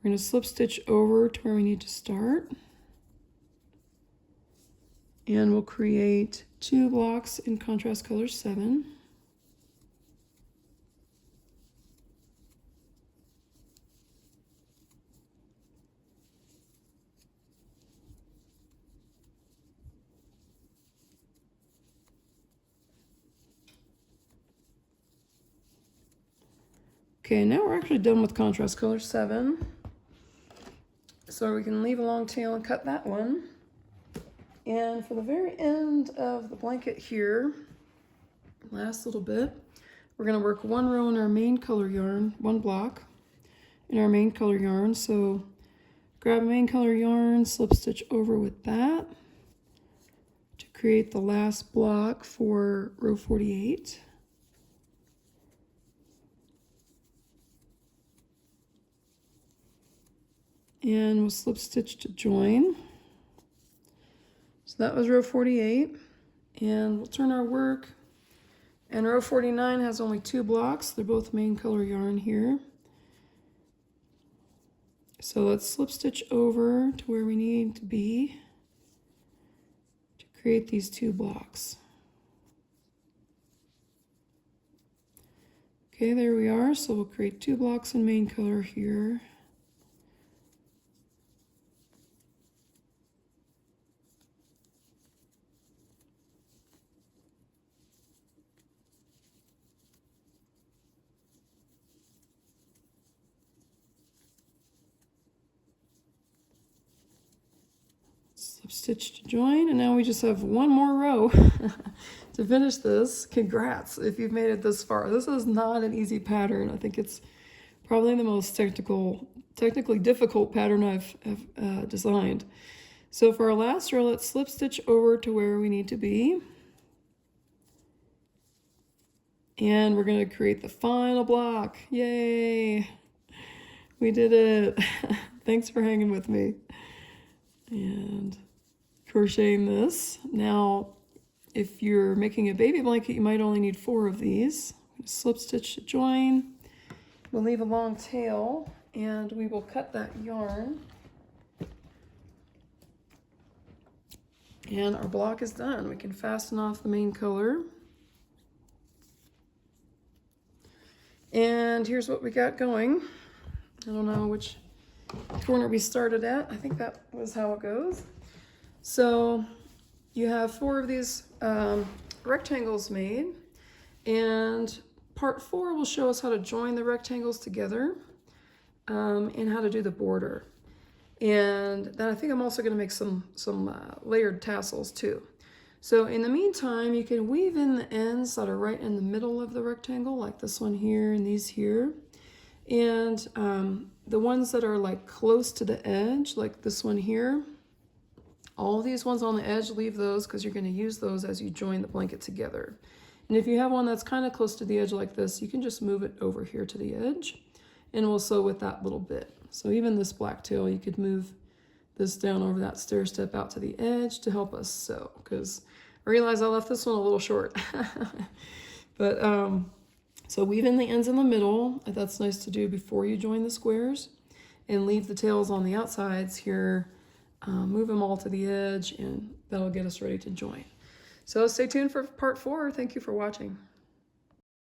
We're going to slip stitch over to where we need to start. And we'll create 2 blocks in contrast color 7. Okay, now we're actually done with contrast color 7. So we can leave a long tail and cut that one. And for the very end of the blanket here, last little bit, we're going to work 1 row in our main color yarn, 1 block in our main color yarn. So grab a main color yarn, slip stitch over with that to create the last block for row 48. And we'll slip stitch to join. So that was row 48, and we'll turn our work, and row 49 has only 2 blocks. They're both main color yarn here. So let's slip stitch over to where we need to be to create these 2 blocks. Okay, there we are. So we'll create 2 blocks in main color here. Slip stitch to join, and now we just have 1 more row to finish this. Congrats if you've made it this far. This is not an easy pattern. I think it's probably the most technically difficult pattern I've designed. So for our last row, let's slip stitch over to where we need to be. And we're going to create the final block. Yay! We did it. Thanks for hanging with me. And crocheting this. Now, if you're making a baby blanket, you might only need 4 of these. Slip stitch to join. We'll leave a long tail, and we will cut that yarn. And our block is done. We can fasten off the main color. And here's what we got going. I don't know which corner we started at. I think that was how it goes. So you have 4 of these rectangles made, and part 4 will show us how to join the rectangles together and how to do the border. And then I think I'm also going to make some layered tassels too. So in the meantime, you can weave in the ends that are right in the middle of the rectangle, like this one here and these here. And the ones that are like close to the edge, like this one here, all these ones on the edge, leave those because you're going to use those as you join the blanket together. And if you have one that's kind of close to the edge like this, you can just move it over here to the edge, and we'll sew with that little bit. So even this black tail, you could move this down over that stair step out to the edge to help us sew, because I realized I left this one a little short. But so weave in the ends in the middle. That's nice to do before you join the squares, and leave the tails on the outsides here. Move them all to the edge, and that'll get us ready to join. So stay tuned for part 4. Thank you for watching.